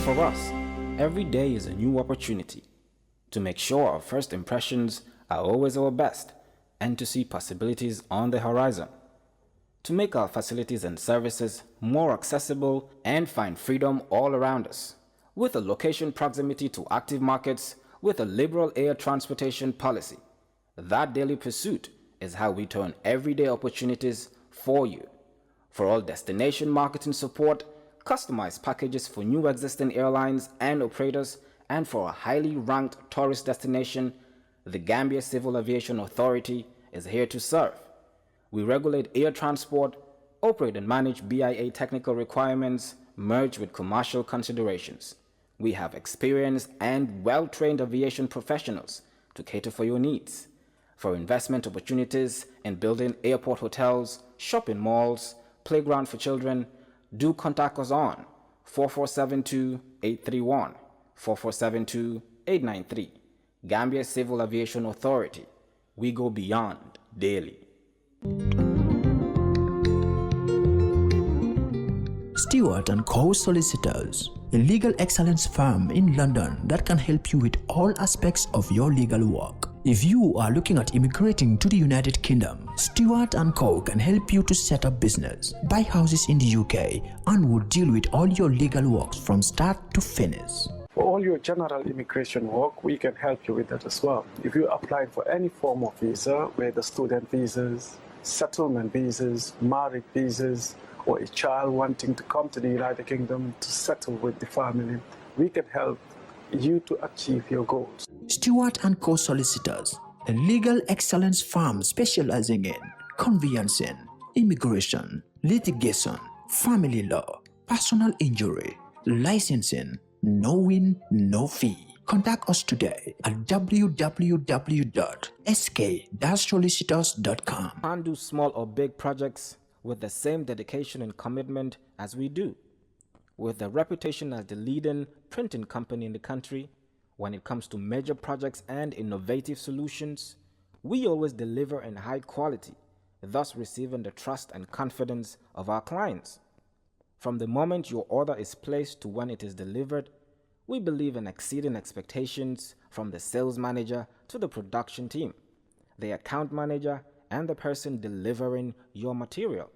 For us, every day is a new opportunity to make sure our first impressions are always our best and to see possibilities on the horizon, to make our facilities and services more accessible and find freedom all around us, with a location proximity to active markets, with a liberal air transportation policy. That daily pursuit is how we turn everyday opportunities for you. For all destination marketing support, customized packages for new existing airlines and operators, and for a highly ranked tourist destination, the Gambia Civil Aviation Authority is here to serve. We regulate air transport, operate and manage BIA technical requirements merged with commercial considerations. We have experienced and well-trained aviation professionals to cater for your needs. For investment opportunities in building airport hotels, shopping malls, playground for children, do contact us on 4472-831, 4472-893. Gambia Civil Aviation Authority. We go beyond daily. Stewart & Co. Solicitors, a legal excellence firm in London that can help you with all aspects of your legal work. If you are looking at immigrating to the United Kingdom, Stewart & Co. can help you to set up business, buy houses in the UK, and will deal with all your legal works from start to finish. For all your general immigration work, we can help you with that as well. If you're applying for any form of visa, whether student visas, settlement visas, marriage visas, or a child wanting to come to the United Kingdom to settle with the family, we can help you to achieve your goals. Stewart & Co. Solicitors, a legal excellence firm specializing in conveyancing, immigration, litigation, family law, personal injury, licensing, no win, no fee. Contact us today at www.sk-solicitors.com. And do small or big projects with the same dedication and commitment as we do. With a reputation as the leading printing company in the country, when it comes to major projects and innovative solutions, we always deliver in high quality, thus receiving the trust and confidence of our clients. From the moment your order is placed to when it is delivered, we believe in exceeding expectations from the sales manager to the production team, the account manager, and the person delivering your material.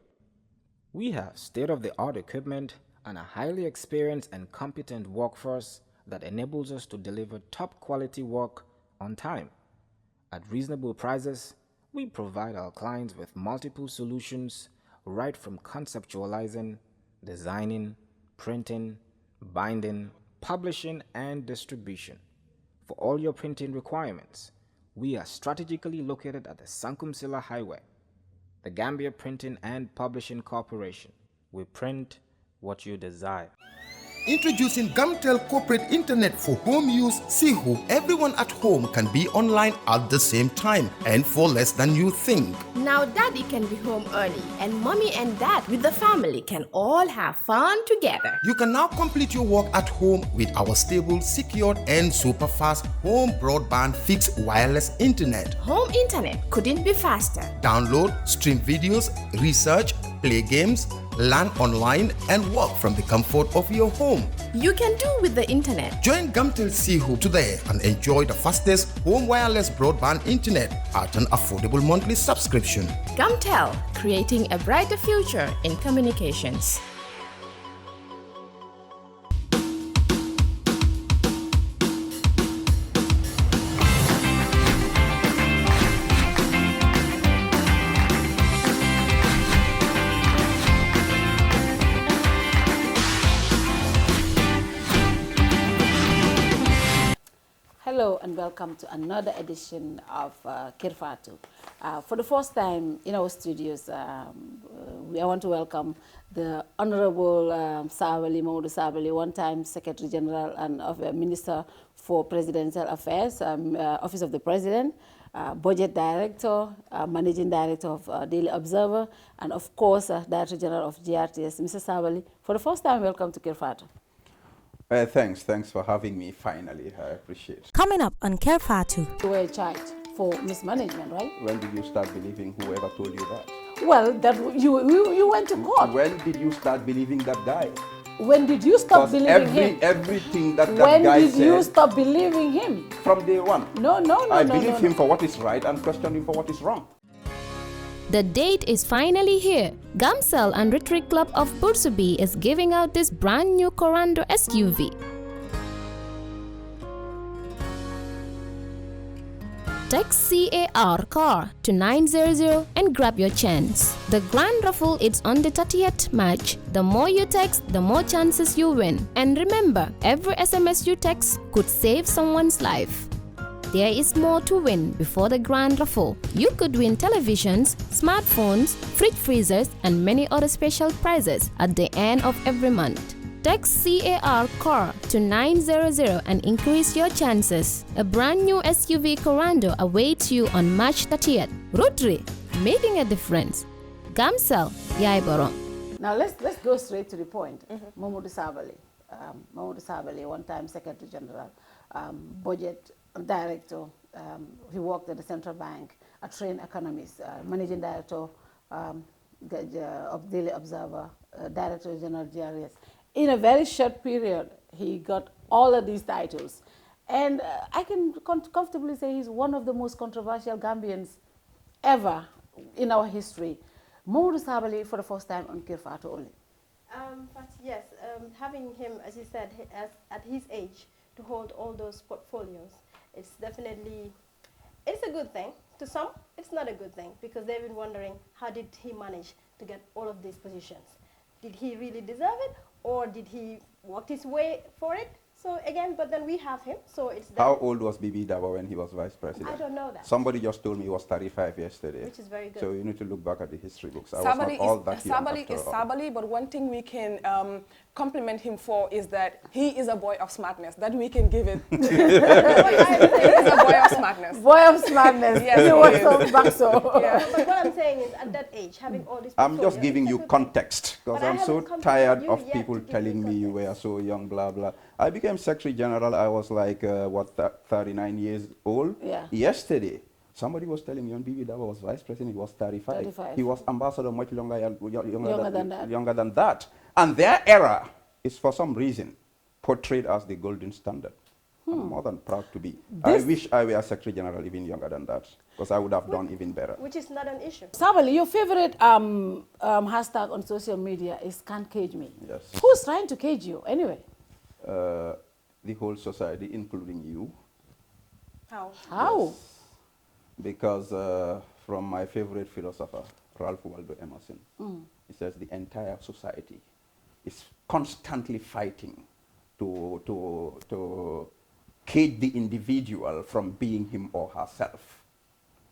We have state-of-the-art equipment and a highly experienced and competent workforce that enables us to deliver top-quality work on time. At reasonable prices, we provide our clients with multiple solutions right from conceptualizing, designing, printing, binding, publishing, and distribution. For all your printing requirements, we are strategically located at the Sankumsila Highway, the Gambia Printing and Publishing Corporation. We print what you desire. Introducing Gamtel Corporate Internet for home use. Sihu, everyone at home can be online at the same time and for less than you think. Now daddy can be home early and mommy and dad with the family can all have fun together. You can now complete your work at home with our stable, secured and super fast home broadband fixed wireless internet. Home internet couldn't be faster. Download, stream videos, research, play games, learn online and work from the comfort of your home. You can do with the internet. Join Gamtel Sihu today and enjoy the fastest home wireless broadband internet at an affordable monthly subscription. Gamtel, creating a brighter future in communications. Hello and welcome to another edition of Kerr Fatou. For the first time in our studios, I want to welcome the Honorable Sabally, Momodou Sabally, one-time Secretary General and Minister for Presidential Affairs, Office of the President, Budget Director, Managing Director of Daily Observer, and of course, Director General of GRTS. Mr. Sabally, for the first time, welcome to Kerr Fatou. Thanks for having me finally. I appreciate it. Coming up on Kerr Fatou. You were charged for mismanagement, right? When did you start believing whoever told you that? Well, that you went to court. When did you start believing that guy? When did you stop believing him? Everything that When guy did said. you stop believing him? From day one. No. I believe him for what is right and question him for what is wrong. The date is finally here. Gamcell and Rotary Club of Bursubi is giving out this brand new Corando SUV. Text CAR to 900 and grab your chance. The grand raffle is on the 30th March. The more you text, the more chances you win. And remember, every SMS you text could save someone's life. There is more to win before the grand raffle. You could win televisions, smartphones, fridge freezers, and many other special prizes at the end of every month. Text CAR to 900 and increase your chances. A brand new SUV Corando awaits you on March 30th. Rotary, making a difference. Gamcell, Yaiborom. Now let's go straight to the point. Momodou Sabally. Momodou Sabally, one-time Secretary General, Budget Director. He worked at the Central Bank, a trained economist, Managing Director of Daily Observer, Director General GRS. In a very short period, he got all of these titles. And I can comfortably say he's one of the most controversial Gambians ever in our history. Momodou Sabally for the first time on Kerr Fatou only. But yes, having him, as you said, at his age, to hold all those portfolios, it's definitely, it's a good thing. To some, it's not a good thing, because they've been wondering, how did he manage to get all of these positions? Did he really deserve it, or did he work his way for it? So again, but then we have him, so it's... How old was Bibi Daba when he was vice president? I don't know that. Somebody just told me he was 35 yesterday. Which is very good. So you need to look back at the history books. Sabally is Sabally, but one thing we can compliment him for is that he is a boy of smartness. That we can give it. He's a boy of smartness. Boy of smartness. Yes, he was so back so. Yeah. But what I'm saying is, at that age, having all this... I'm just giving you context, because I'm so tired of people to telling me you were so young, blah, blah. I became Secretary General, I was like, 39 years old. Yeah. Yesterday, somebody was telling me when Bibi Daba was vice president, he was 35. He was ambassador much younger than that. And their era is, for some reason, portrayed as the golden standard. I'm more than proud to be. I wish I were Secretary General even younger than that, because I would have done even better. Which is not an issue. Sabally, your favorite hashtag on social media is "Can't Cage Me." Yes. Who's trying to cage you anyway? The whole society, including you. How? How? Yes. Because from my favorite philosopher, Ralph Waldo Emerson, he says the entire society is constantly fighting to cage the individual from being him or herself.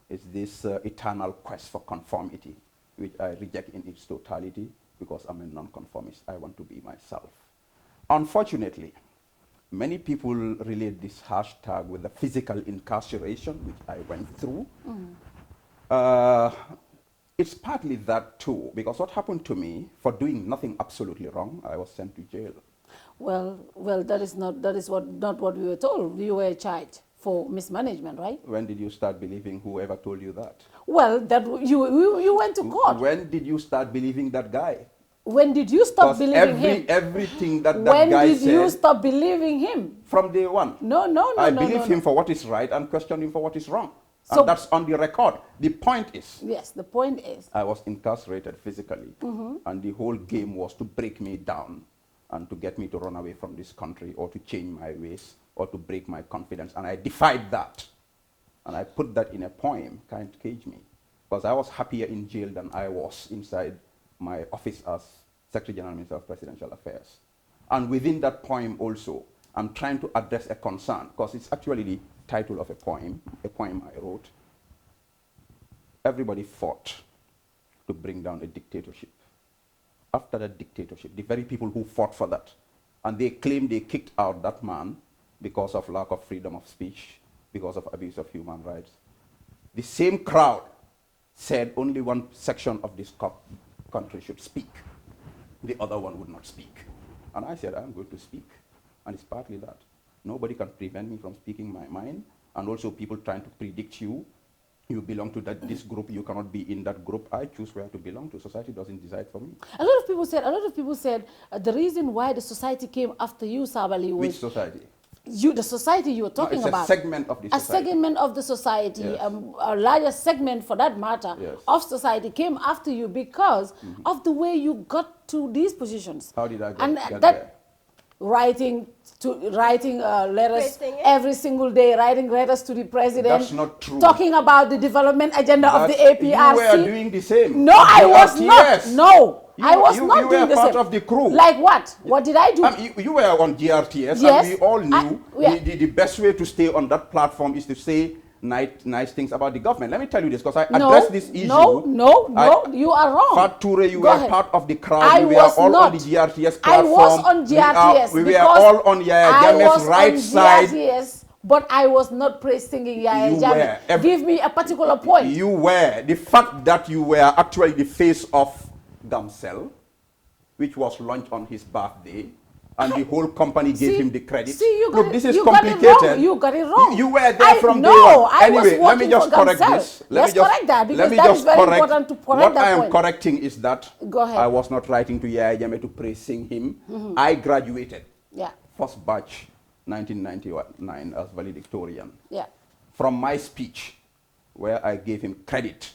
It's this eternal quest for conformity, which I reject in its totality, because I'm a nonconformist. I want to be myself. Unfortunately, many people relate this hashtag with the physical incarceration, which I went through. It's partly that too, because what happened to me, for doing nothing absolutely wrong, I was sent to jail. Well, that is not what we were told. You were charged for mismanagement, right? When did you start believing whoever told you that? Well, that you went to court. When did you start believing that guy? When did you stop believing him? Everything that when guy said... When did you stop believing him? From day one. No. I believe him for what is right and question him for what is wrong. So, and that's on the record. The point is... Yes, the point is... I was incarcerated physically, and the whole game was to break me down and to get me to run away from this country, or to change my ways, or to break my confidence. And I defied that. And I put that in a poem, Can't Cage Me. Because I was happier in jail than I was inside my office as Secretary General Minister of Presidential Affairs. And within that poem also, I'm trying to address a concern, because it's actually the title of a poem I wrote. Everybody fought to bring down a dictatorship. After that dictatorship, the very people who fought for that, and they claim they kicked out that man because of lack of freedom of speech, because of abuse of human rights. The same crowd said only one section of this country should speak. The other one would not speak. And I said, I'm going to speak. And it's partly that. Nobody can prevent me from speaking my mind. And also people trying to predict you you belong to this group, you cannot be in that group. I choose where to belong to. Society doesn't decide for me. A lot of people said the reason why the society came after you, Sabally, was... Which society? The society you were talking about. A segment of the society. A segment of the society, yes. A larger segment for that matter, yes. of society came after you because of the way you got to these positions. How did I get that there? Writing letters every single day, writing letters to the president. That's not true. Talking about the development agenda of the APRC. You were doing the same. No, I was not. No. I was not doing the same. You were part of the crew. Like what? What did I do? You were on GRTS, yes. and we all knew the best way to stay on that platform is to say nice things about the government. Let me tell you this, because I addressed this issue. No, you are wrong. Fatou, you were part of the crowd. We were all on the GRTS platform. I was on GRTS. We were all on Yaya Jammeh's right side. GRTS, but I was not singing Yaya Jammeh. Give me a particular point. You were. The fact that you were actually the face of Gamcel, which was launched on his birthday, and the whole company gave him the credit. Look, this is complicated. You got it wrong. You were there from day one. Anyway, let me just correct this. Let's correct that, because that is very important to correct that point. What I am correcting is that Go ahead. I was not writing to Yaya Jammeh to praising him. I graduated. Yeah. First batch, 1999, as valedictorian. Yeah. From my speech, where I gave him credit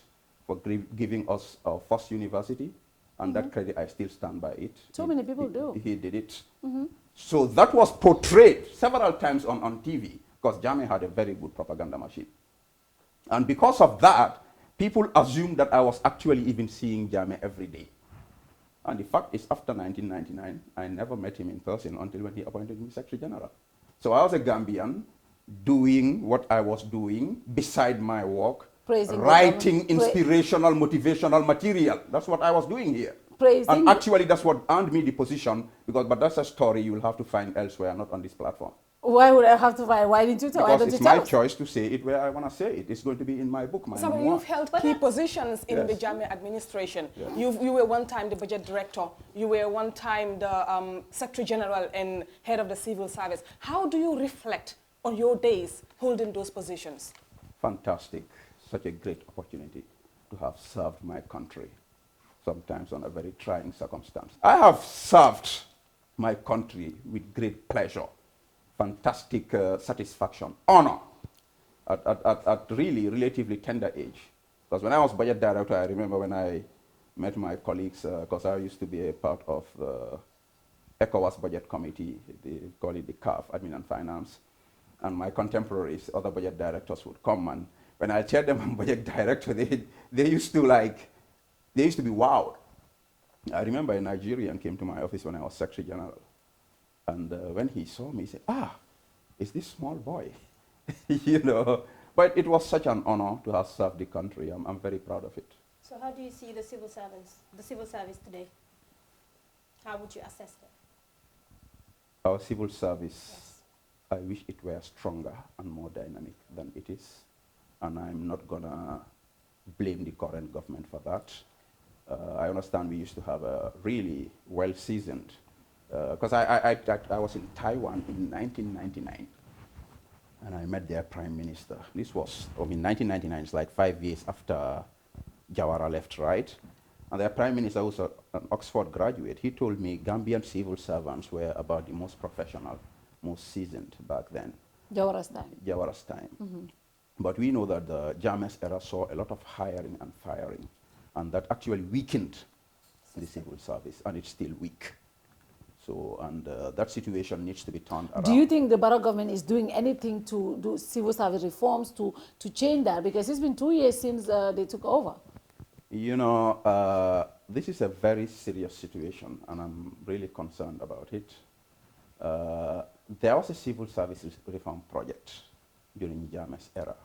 for giving us our first university, and that credit, I still stand by it. So many people do. He did it. So that was portrayed several times on TV, because Jammeh had a very good propaganda machine. And because of that, people assumed that I was actually even seeing Jammeh every day. And the fact is, after 1999, I never met him in person until when he appointed me Secretary General. So I was a Gambian doing what I was doing beside my work, writing inspirational, motivational material. That's what I was doing here. And actually, that's what earned me the position, but that's a story you will have to find elsewhere, not on this platform. Why would I have to find? Why didn't you tell? Because it's my choice to say it where I want to say it. It's going to be in my book, my memoir. You've held key positions in the Jammeh administration. Yes. You were one time the budget director. You were one time the Secretary General and head of the civil service. How do you reflect on your days holding those positions? Fantastic. Such a great opportunity to have served my country, sometimes on a very trying circumstance. I have served my country with great pleasure, fantastic satisfaction, honor, at really relatively tender age. Because when I was budget director, I remember when I met my colleagues, because I used to be a part of the ECOWAS budget committee, they call it the CAF, Admin and Finance, and my contemporaries, other budget directors would come, and when I chaired them on budget director, they used to be wowed. I remember a Nigerian came to my office when I was Secretary General. And when he saw me, he said, it's this small boy. You know, but it was such an honor to have served the country. I'm very proud of it. So how do you see the civil service today? How would you assess them? Our civil service, yes. I wish it were stronger and more dynamic than it is. And I'm not going to blame the current government for that. I understand we used to have a really well-seasoned, because I was in Taiwan in 1999, and I met their prime minister. This was, 1999, it's like 5 years after Jawara left, right? And their prime minister was an Oxford graduate. He told me Gambian civil servants were about the most professional, most seasoned back then. Jawara's time. Jawara's time. But we know that the Jammeh's era saw a lot of hiring and firing, and that actually weakened the civil service, and it's still weak. So, and that situation needs to be turned around. Do you think the Barrow government is doing anything to do civil service reforms to change that? Because it's been 2 years since they took over. You know, this is a very serious situation, and I'm really concerned about it. There was a civil service reform project during Jammeh's era,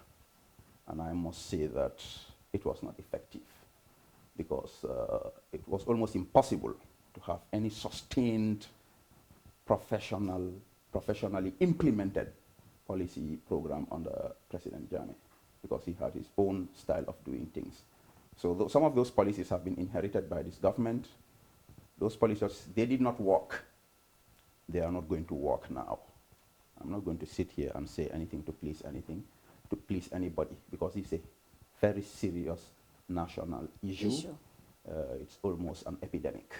and I must say that it was not effective, because it was almost impossible to have any sustained, professionally implemented policy program under President Jammeh, because he had his own style of doing things. So some of those policies have been inherited by this government. Those policies, they did not work. They are not going to work now. I'm not going to sit here and say anything to please anybody, because it's a very serious national issue. It's almost an epidemic.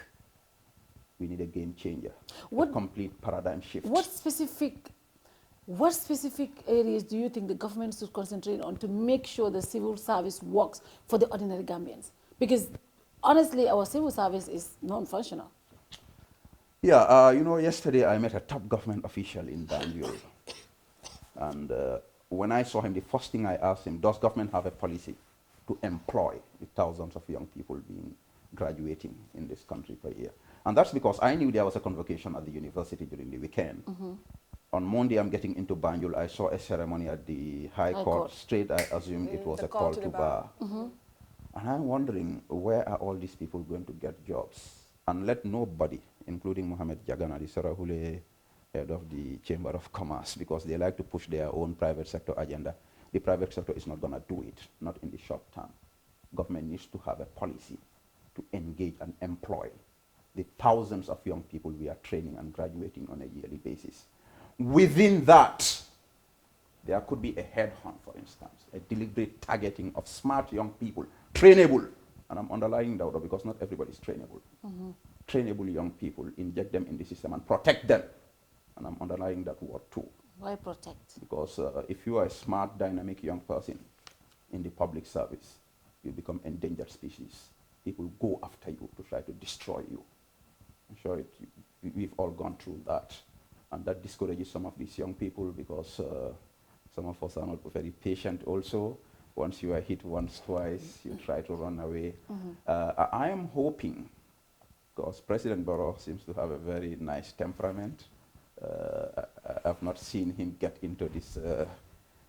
We need a game changer, a complete paradigm shift. What specific areas do you think the government should concentrate on to make sure the civil service works for the ordinary Gambians? Because honestly, our civil service is non-functional. Yeah, you know, yesterday I met a top government official in Banjul. And when I saw him, the first thing I asked him, does government have a policy to employ the thousands of young people being graduating in this country per year? And that's because I knew there was a convocation at the university during the weekend. On Monday, I'm getting into Banjul. I saw a ceremony at the High Court. Straight, I assumed it was a call to bar. And I'm wondering, where are all these people going to get jobs? And let nobody, including Mohamed Jagana, the Sarahule head of the Chamber of Commerce, because they like to push their own private sector agenda. The private sector is not going to do it, not in the short term. Government needs to have a policy to engage and employ the thousands of young people we are training and graduating on a yearly basis. Within that, there could be a headhunt, for instance, a deliberate targeting of smart young people, trainable, and I'm underlining that because not everybody is trainable. Trainable young people, inject them in the system and protect them. And I'm underlining that word too. Why protect? Because if you are a smart, dynamic young person in the public service, you become endangered species. People go after you to try to destroy you. I'm sure we've all gone through that. And that discourages some of these young people because some of us are not very patient also. Once you are hit once, twice, you try to run away. I am hoping, because President Barrow seems to have a very nice temperament. I've not seen him get into this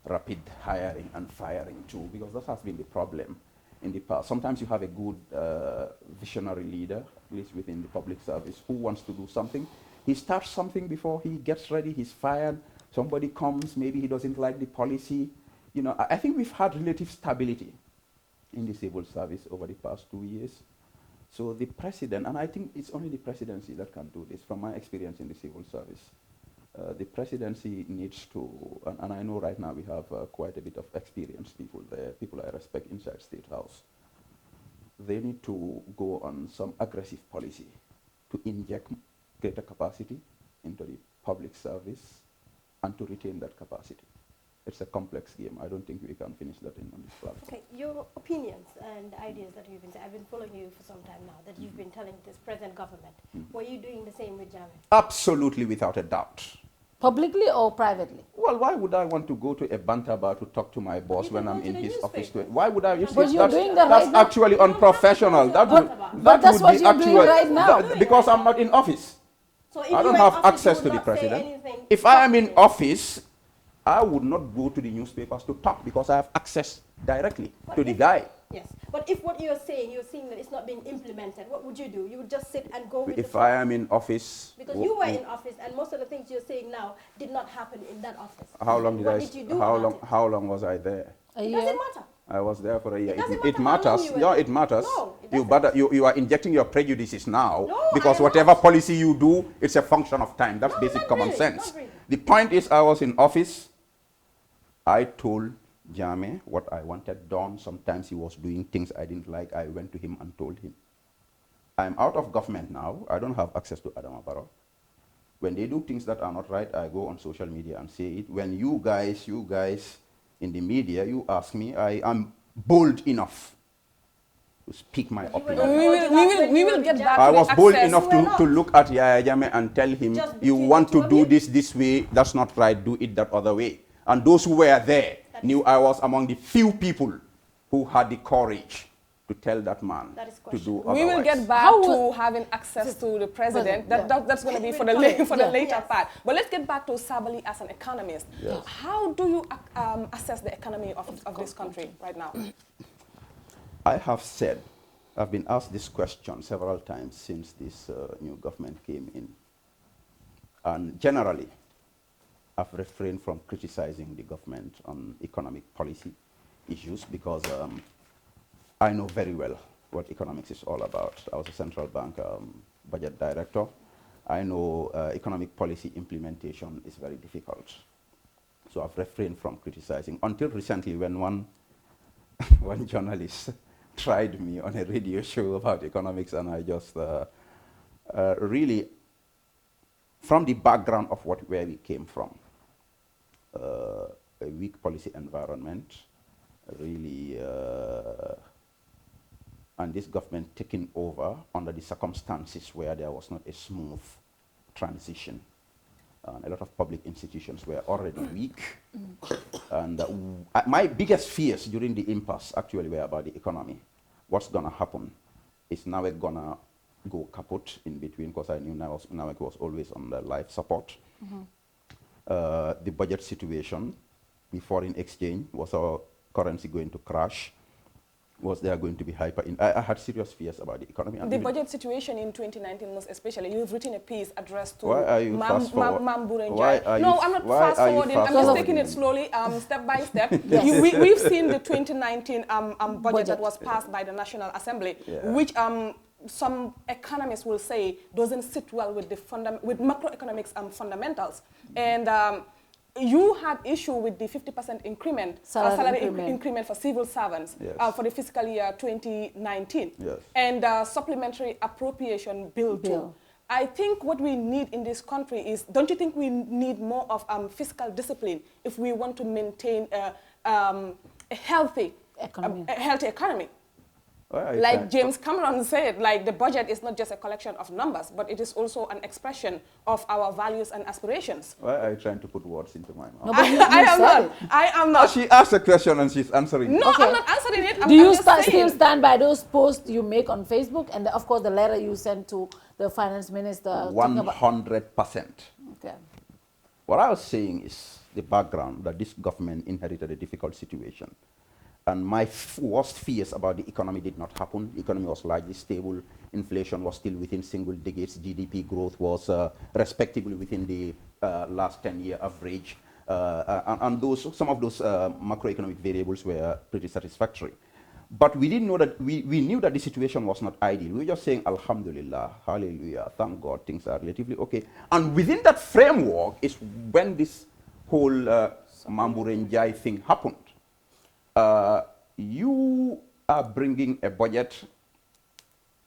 rapid hiring and firing too, because that has been the problem in the past. Sometimes you have a good visionary leader, at least within the public service, who wants to do something. He starts something before he gets ready, he's fired. Somebody comes, maybe he doesn't like the policy. You know, I think we've had relative stability in the civil service over the past 2 years. So the president, and I think it's only the presidency that can do this, from my experience in the civil service. The presidency needs to, and I know right now we have quite a bit of experienced people there, people I respect inside State House. They need to go on some aggressive policy to inject greater capacity into the public service and to retain that capacity. It's a complex game. I don't think we can finish that on this platform. Okay, your opinions and ideas that you've been saying, I've been following you for some time now, that you've been telling this present government. Were you doing the same with Jammeh? Absolutely, without a doubt. Publicly or privately? Well, why would I want to go to a banter bar to talk to my boss when I'm in his office? Why would I? But you're doing that right now. That's actually unprofessional. But that's what you're doing right now. Because I'm not in office. So I don't have access to the president. If I am in office, I would not go to the newspapers to talk because I have access directly to the guy. Yes, but if what you're saying that it's not being implemented, what would you do? You would just sit and go with If I am in office... Because you were in office and most of the things you're saying now did not happen in that office. How long did what I... Did you do how long was I there? A year? Does it matter? I was there for a year. It matters. Yeah, it matters. No, you are injecting your prejudices now no, because whatever policy you do, it's a function of time. That's basic common sense. Really. The point is, I was in office. I told Jammeh what I wanted done. Sometimes he was doing things I didn't like. I went to him and told him. I'm out of government now. I don't have access to Adama Barrow. When they do things that are not right, I go on social media and say it. When you guys in the media, you ask me, I am bold enough to speak my opinion. We will get back to I was bold enough to look at Yaya Jammeh and tell him, you want to do this way, that's not right, do it that other way. And those who were there knew I was among the few people who had the courage to tell that man to do otherwise. We will get back to having access to the president. That's going to be for the later part. But let's get back to Sabally as an economist. Yes. How do you assess the economy of this country right now? I have said, I've been asked this question several times since this new government came in. And generally, I've refrained from criticizing the government on economic policy issues because I know very well what economics is all about. I was a central bank budget director. I know economic policy implementation is very difficult. So I've refrained from criticizing until recently when one one journalist tried me on a radio show about economics, and I just really, from the background of where we came from, a weak policy environment, really, and this government taking over under the circumstances where there was not a smooth transition. A lot of public institutions were already weak. And my biggest fears during the impasse actually were about the economy. What's going to happen? Is NAWEC going to go kaput in between? Because I knew NAWEC was always on the life support. The budget situation, the foreign exchange, was our currency going to crash? Was there going to be I had serious fears about the economy. The budget situation in 2019 most especially, you've written a piece addressed to Momodou. No, I'm not fast forwarding, I'm just taking it slowly, step by step. We've seen the 2019 budget that was passed by the National Assembly, which some economists will say doesn't sit well with macroeconomics fundamentals. And you had issue with the 50% increment, salary increment for civil servants for the fiscal year 2019, and supplementary appropriation bill too. I think what we need in this country is, don't you think we need more of fiscal discipline if we want to maintain a healthy economy? Like James Cameron said, like the budget is not just a collection of numbers, but it is also an expression of our values and aspirations. Why are you trying to put words into my mouth? No, I am not. She asked a question and she's answering. No, I'm not answering it. Do you still stand by those posts you make on Facebook and of course the letter you sent to the finance minister? 100%. Okay. What I was saying is the background that this government inherited a difficult situation. And my worst fears about the economy did not happen. The economy was largely stable. Inflation was still within single digits. GDP growth was respectively within the last 10-year average. And some of those macroeconomic variables were pretty satisfactory. But we didn't know that, we knew that the situation was not ideal. We were just saying, Alhamdulillah, hallelujah, thank God, things are relatively okay. And within that framework is when this whole Mambu Renjai thing happened. You are bringing a budget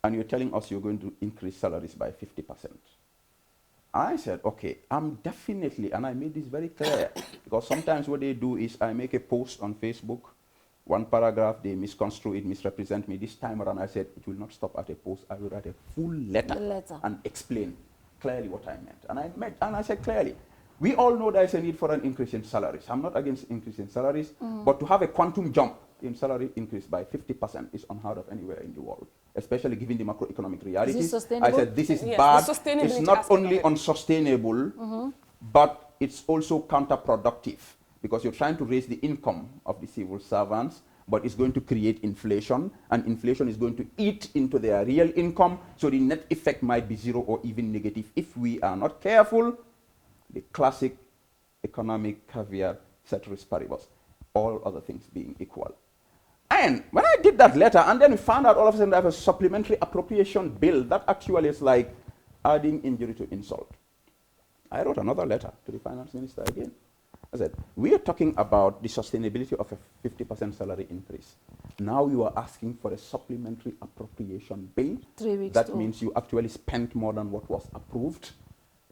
and you're telling us you're going to increase salaries by 50%. I said, okay, I'm definitely, and I made this very clear, because sometimes what they do is I make a post on Facebook, one paragraph, they misconstrue it, misrepresent me. This time around I said, it will not stop at a post, I will write a full letter. And explain clearly what I meant. And I said clearly, we all know there is a need for an increase in salaries. I'm not against increase in salaries, but to have a quantum jump in salary increase by 50% is unheard of anywhere in the world, especially given the macroeconomic realities. Is it sustainable? I said this is bad. It's not only unsustainable, but it's also counterproductive, because you're trying to raise the income of the civil servants, but it's going to create inflation, and inflation is going to eat into their real income, so the net effect might be zero or even negative if we are not careful. The classic economic caveat, ceteris paribus, all other things being equal. And when I did that letter, and then we found out all of a sudden I have a supplementary appropriation bill that actually is like adding injury to insult. I wrote another letter to the finance minister again. I said, we are talking about the sustainability of a 50% salary increase. Now you are asking for a supplementary appropriation bill. 3 weeks. That means you actually spent more than what was approved.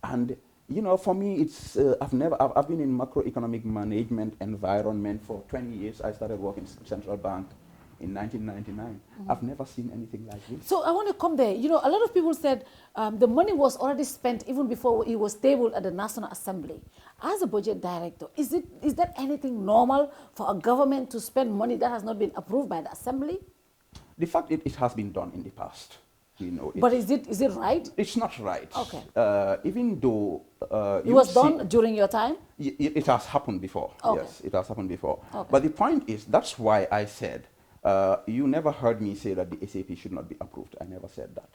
And you know, for me, it's I've been in macroeconomic management environment for 20 years. I started working in Central Bank in 1999. I've never seen anything like this. So I want to come there. You know, a lot of people said the money was already spent even before it was tabled at the National Assembly. As a budget director, is that anything normal for a government to spend money that has not been approved by the Assembly? The fact it has been done in the past. You know, but is it right? It's not right. Okay. Even though it was done during your time? It has happened before. Okay. Yes, it has happened before. Okay. But the point is, that's why I said, you never heard me say that the SAP should not be approved. I never said that.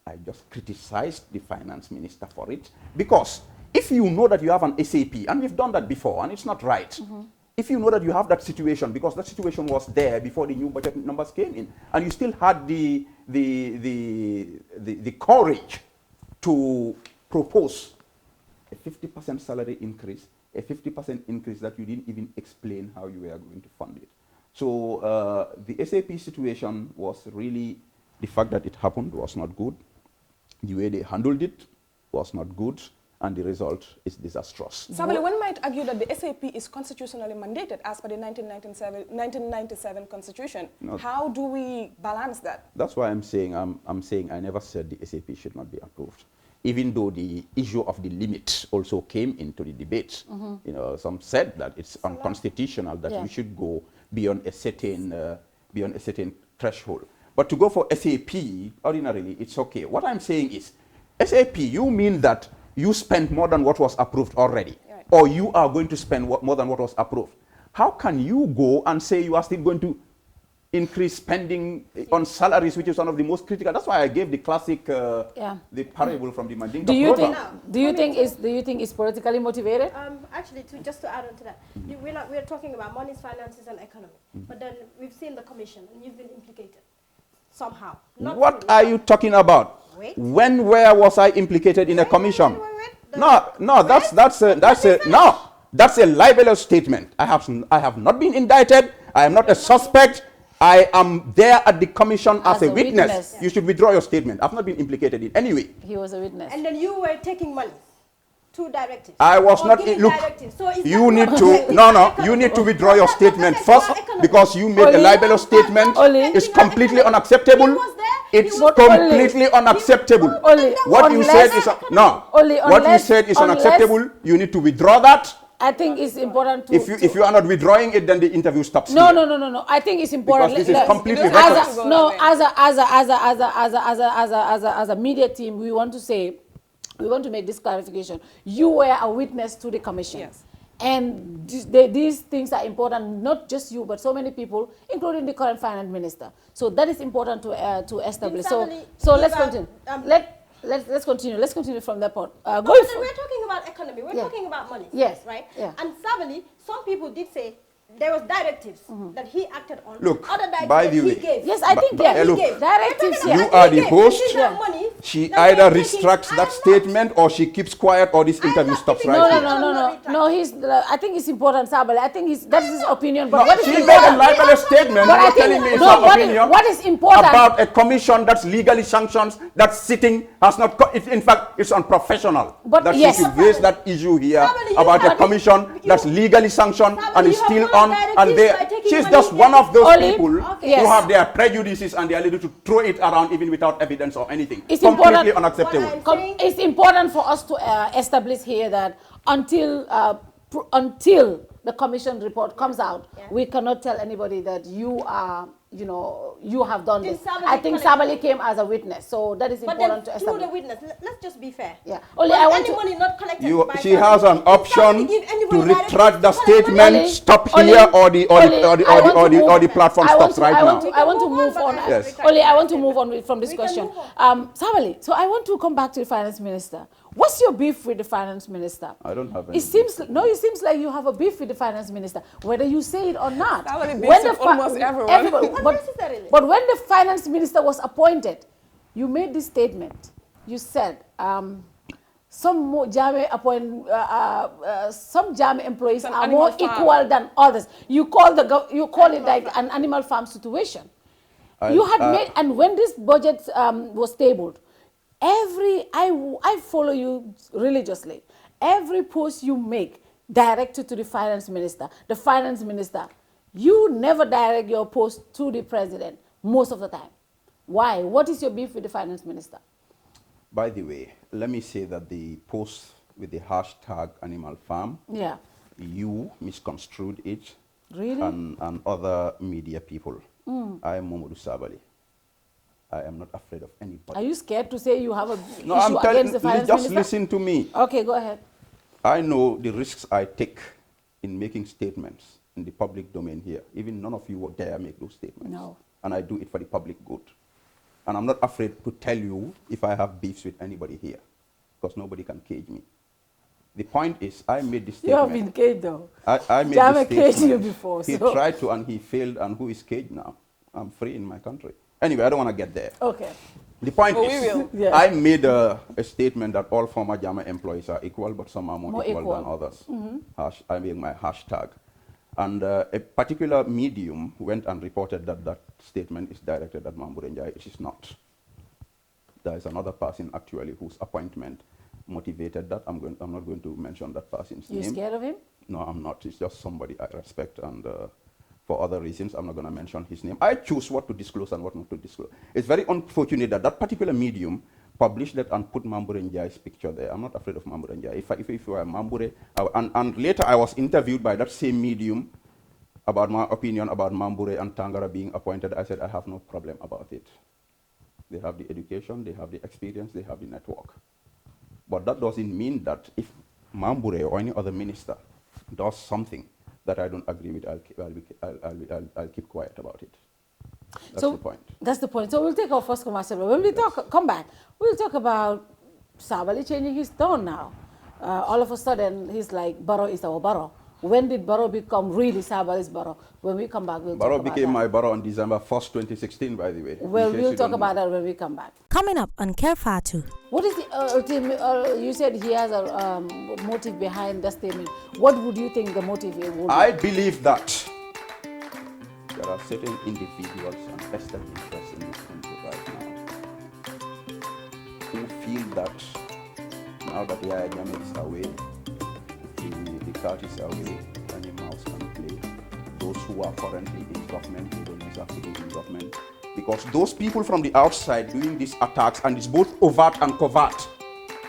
I just criticized the finance minister for it. Because if you know that you have an SAP, and we've done that before, and it's not right, if you know that you have that situation, because that situation was there before the new budget numbers came in, and you still had the courage to propose a 50% salary increase, a 50% increase that you didn't even explain how you were going to fund it. So the SAP situation was really, the fact that it happened was not good. The way they handled it was not good, and the result is disastrous. Sabally, one might argue that the SAP is constitutionally mandated as per the 1997 Constitution. No. How do we balance that? That's why I'm saying I never said the SAP should not be approved, even though the issue of the limit also came into the debate. You know, some said that it's unconstitutional, that we should go beyond a certain threshold. But to go for SAP, ordinarily, it's okay. What I'm saying is, SAP, you mean that you spent more than what was approved already, or you are going to spend more than what was approved. How can you go and say you are still going to increase spending on salaries, which is one of the most critical? That's why I gave the classic, the parable from the Mandinka. Do you think it's politically motivated? Actually, just to add on to that, we're talking about money, finances, and economy. But then we've seen the commission, and you've been implicated somehow. What are you talking about? Wait. When, where was I implicated in a commission? No, that's a libelous statement. I have not been indicted. I am not a suspect. I am there at the commission as a witness. You should withdraw your statement. I've not been implicated in any way. He was a witness. And then you were taking money. 2 directives. I was not. Look, so you need to you need to withdraw your statement first, because you made a libelous statement. It's completely unacceptable. It's completely unacceptable. What you said is what you said is unacceptable. You need to withdraw that. I think it's important to... If you are not withdrawing it, then the interview stops. No. I think it's important. Because this is completely reckless. As a media team, we want to make this clarification. You were a witness to the commission. Yes. And these things are important, not just you, but so many people, including the current finance minister. So that is important to establish. So let's continue. Let's continue. Let's continue from that point. We're talking about economy. We're talking about money. Yes. Right? Yeah. And Sabally, some people did say there was directives that he acted on. Look, other directives by the that way, he gave. Yes, I think look, directives. You are the host. She either retracts that statement or she keeps quiet, or this interview stops right here. No. I think it's important, Sabally. I think that's his opinion. But No, she made a libelous statement. You're telling me it's her opinion. What is important about a commission that's legally sanctioned, that's sitting, has not. In fact, it's unprofessional. But that yes, she should raise that issue here about a commission that's legally sanctioned and is still on. And she's just one of those people who have their prejudices and they are able to throw it around even without evidence or anything. It's completely unacceptable. It's important for us to establish here that until the commission report comes out, we cannot tell anybody that you are, you have done this. I think Sabally came as a witness, so that is important to establish. Through the witness, let's just be fair. Yeah. Money not collected she has an option to retract the statement, stop here, or the platform stops right now. I want to move on. Yes. I want to move on from this question. Sabally, so I want to come back to the finance minister. What's your beef with the finance minister? I don't have any. It seems like you have a beef with the finance minister, whether you say it or not. Almost everyone. But when the finance minister was appointed, you made this statement. You said some Jame employees are more equal than others. You call it like an animal farm situation. And when this budget was tabled, I follow you religiously. Every post you make directed to the finance minister. The finance minister, you never direct your post to the president most of the time. Why? What is your beef with the finance minister? By the way, let me say that the post with the hashtag animal farm, you misconstrued it. Really? And other media people. I am Momodou Sabally. I am not afraid of anybody. Are you scared to say you have a issue I'm against the finance just minister? Listen to me. Okay, go ahead. I know the risks I take in making statements in the public domain here. Even none of you would dare make those statements. No. And I do it for the public good. And I'm not afraid to tell you if I have beefs with anybody here, because nobody can cage me. The point is, I made this statement. You have been caged though. I made Jame this caged you before. He tried to and he failed, and who is caged now? I'm free in my country. Anyway, I don't want to get there. Okay. The point is, I made a statement that all former JAMA employees are equal, but some are more equal than others. I make my hashtag. And a particular medium went and reported that that statement is directed at Mamboure Njie. It is not. There is another person actually whose appointment motivated that. I'm not going to mention that person's name. You scared of him? No, I'm not. It's just somebody I respect, and for other reasons, I'm not going to mention his name. I choose what to disclose and what not to disclose. It's very unfortunate that that particular medium published that and put Mamboure Njie's picture there. I'm not afraid of Mamboure Njie. If you are Mamboure, and later I was interviewed by that same medium about my opinion about Mamboure and Tangara being appointed. I said I have no problem about it. They have the education, they have the experience, they have the network. But that doesn't mean that if Mamboure or any other minister does something that I don't agree with, I'll keep quiet about it. That's the point. That's the point. So we'll take our first commercial. When we come back, we'll talk about Sabally changing his tone now. All of a sudden, he's like, Barrow is our Barrow. When did Barrow become really Sabally's Barrow? When we come back, we'll talk about that. Barrow became my Barrow on December 1st, 2016, by the way. Well, we'll talk about that when we come back. Coming up on Kerr Fatou. What is the ultimate, you said he has a motive behind the statement. What would you think the motive would be? I believe that there are certain individuals and vested interests in this country right now who feel that now that Yaya Jammeh is away, the cat is away, any mouse can play. Those who are currently in government, they don't deserve to be in government. Because those people from the outside doing these attacks, and it's both overt and covert,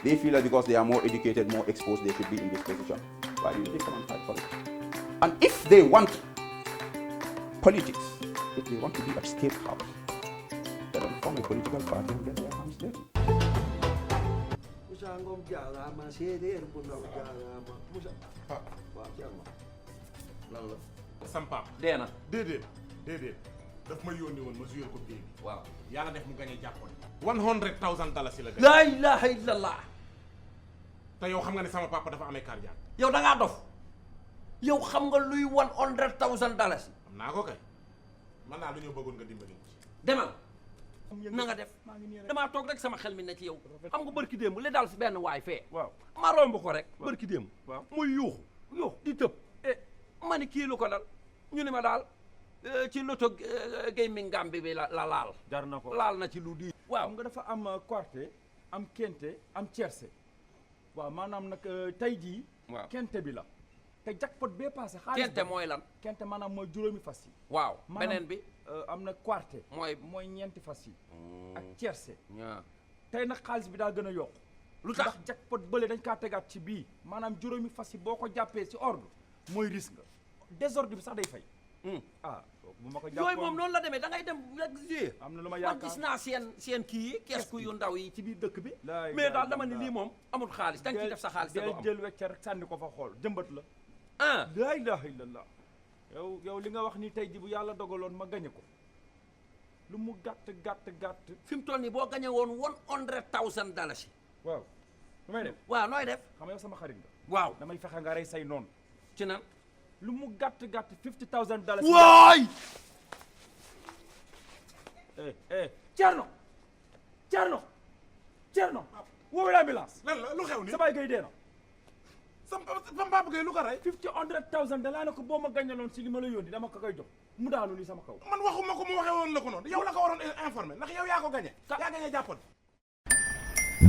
they feel that because they are more educated, more exposed, they should be in this position. Why do they come and fight for it? And if they want politics, if they want to be a scapegoat, they don't form a political party and get their hands dirty. Sampap deena déedéet daf ma yónni woon ma joué ko géej gi waaw yàlla def mu gagné jàppoon $100,000 la gagné. laa ilaha illallah. te yow xam nga ne sama papa dafa amee cardiaque. yow da ngaa dof yow xam nga luy $100,000. am naa ko kay man naa lu ñëw bëggoon nga dimbali ci demal na nga def damaa toog rek sama xel mi ne ci yow xam nga bërki démb li daal si benn waay fee waaw ma romb ko rek bërki démb muy yuuxu di tëb ma ni kii lu ko dal ñu ni ma daal ci loto gaming Gambie bi la laal jar na ko laal na ci lu di waaw nga dafa am Quarté am Kente am Tiercé waaw maanaam nag tey jii Kente bi la te jackpot bee passé xaalis Kente mooy lan Kente maanaam mooy juróomi fas yi waaw beneen bi am na Quarté mooy ñeenti fas yi ak Tiercé tey nag xaalis bi daa gën a yokk lu tax ndax jackpot bële dañ kaa tegaat ci bii maanaam juróomi fas yi boo ko jàppee ci ordre mooy risque nga désordre bi sax day fay bu ma ko jàppoon yooyu moom noonu la demee da ngay dem rek jouer am na lu ma yaakaar man gis naa seen kii yi keesku yu ndaw yi ci biir dëkk bi mais daal dama ni lii moom amul xaalis da nga ciy def sa xaalis day jël wecce rek sànni ko fa xool jëmbat la laa ilaha illallah yow li nga wax ni tey ji bu yàlla dogaloon ma gañe ko lu mu gàtt fi mu toll nii boo gañe woon $100,000 waaw lu may def waaw nooy def xam nga yow sama xarit nga waaw damay fexe nga rey say noonu ci nan lu mu gàtt $50,000 waay Thierno woowee ambulance lan la lu xew ni sa baay gay dee na sama papa gay lu ko rey $100,000 ne ko boo ma gañaloon si li ma la yónni dama ko koy jox mu daanu ni sama kaw man waxuma ko mu waxee woon la ko noonu yow la ko waroon informé ndax yow yaa ko gañe yaa gañe jàppoon.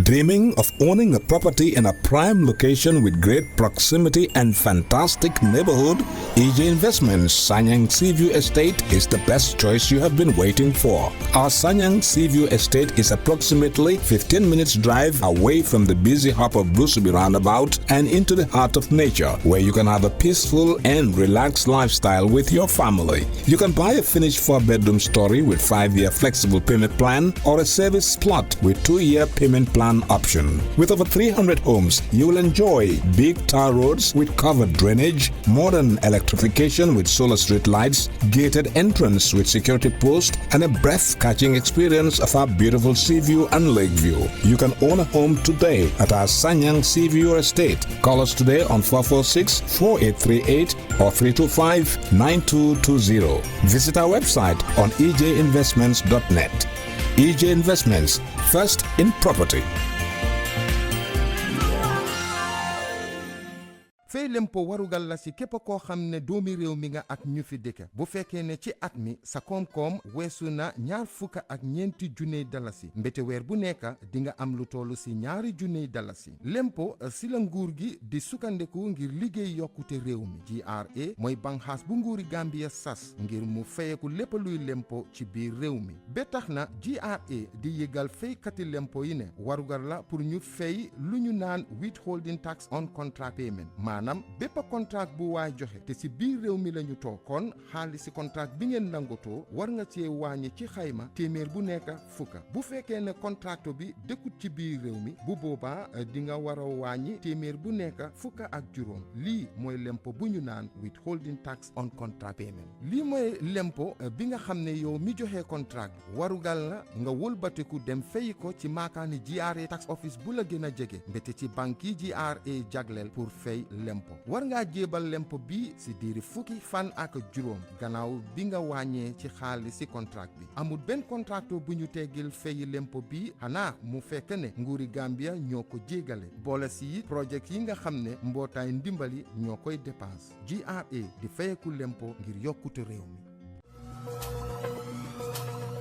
Dreaming of owning a property in a prime location with great proximity and fantastic neighborhood? EJ Investments Sanyang Seaview Estate is the best choice you have been waiting for. Our Sanyang Seaview Estate is approximately 15 minutes drive away from the busy hub of Brusubi roundabout and into the heart of nature, where you can have a peaceful and relaxed lifestyle with your family. You can buy a finished 4-bedroom story with 5-year flexible payment plan or a service plot with 2-year payment plan option. With over 300 homes, you will enjoy big tar roads with covered drainage, modern electrification with solar street lights, gated entrance with security post, and a breath-catching experience of our beautiful sea view and lake view. You can own a home today at our Sanyang Seaview Estate. Call us today on 446-4838 or 325-9220. Visit our website on ejinvestments.net. EJ Investments, first in property. fay lempo warugal la si képp koo xam ne doomi réew mi nga ak ñu fi dëkk bu fekkee ne ci at mi sa koom-koom weesu na $2,400 dalasi mbete weer bu nekk di nga am lu tollu si $2,000 dalasi lempo si la nguur gi di sukkandiku ngir liggéey yokkute réew mi GRA mooy banxaas bu nguuri Gambia sas ngir mu fayeku lépp luy lempo ci biir réew mi ba tax na GRA di yëgal faykati lempo yi ne warugar la pour ñu fay lu ñu naan withholding tax on contract payment maanaam bépp contract bu waay joxe te si biir réew mi la ñu toog kon xaalis si contract bi ngeen nangotoo war nga cee wàññi ci xayma téeméer bu nekk fukka bu fekkee ne contracto bi dëkkut ci biir réew mi bu boobaa di nga war a wàññi téeméer bu nekk fukka ak juróom lii mooy lempo bu ñu naan withholding tax on contract payment lii mooy lempo bi nga xam ne yow mi joxe contract warugal la nga wëlbatiku dem fay ko ci maakaani GRA tax office bu la gën a jege mbete ci banque yi GRA jagleel pour fay lempo war ngaa jébal lempo bi si diiri fukki fan ak juróom gannaaw bi nga wàññee ci xaalis si contract bi amul benn contracto bu ñu teggil fay lempo bi xanaa mu fekk ne nguuri Gambia ñoo ko jégale boole si projet yi nga xam ne mbootaay ndimbali ñoo koy dépense GRA di fayeku lempo ngir yokkute réew mi.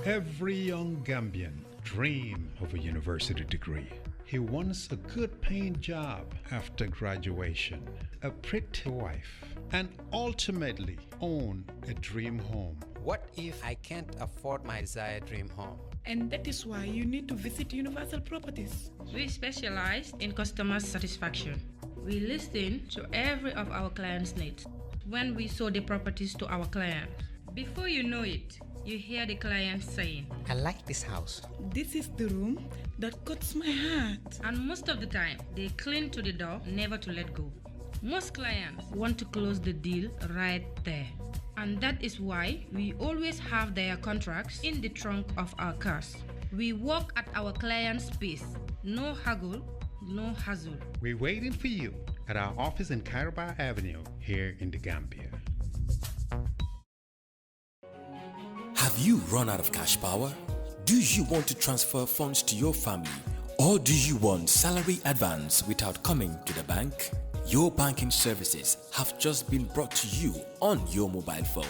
Every young Gambian dreams of a university degree. He wants a good paying job after graduation, a pretty wife, and ultimately own a dream home. What if I can't afford my desired dream home? And that is why you need to visit Universal Properties. We specialize in customer satisfaction. We listen to every of our clients' needs when we show the properties to our clients. Before you know it, you hear the client saying, I like this house. This is the room that cuts my heart. And most of the time, they cling to the door, never to let go. Most clients want to close the deal right there. And that is why we always have their contracts in the trunk of our cars. We work at our client's pace. No haggle, no hassle. We're waiting for you at our office in Caraba Avenue here in the Gambia. Have you run out of cash power? Do you want to transfer funds to your family? Or do you want salary advance without coming to the bank? Your banking services have just been brought to you on your mobile phone.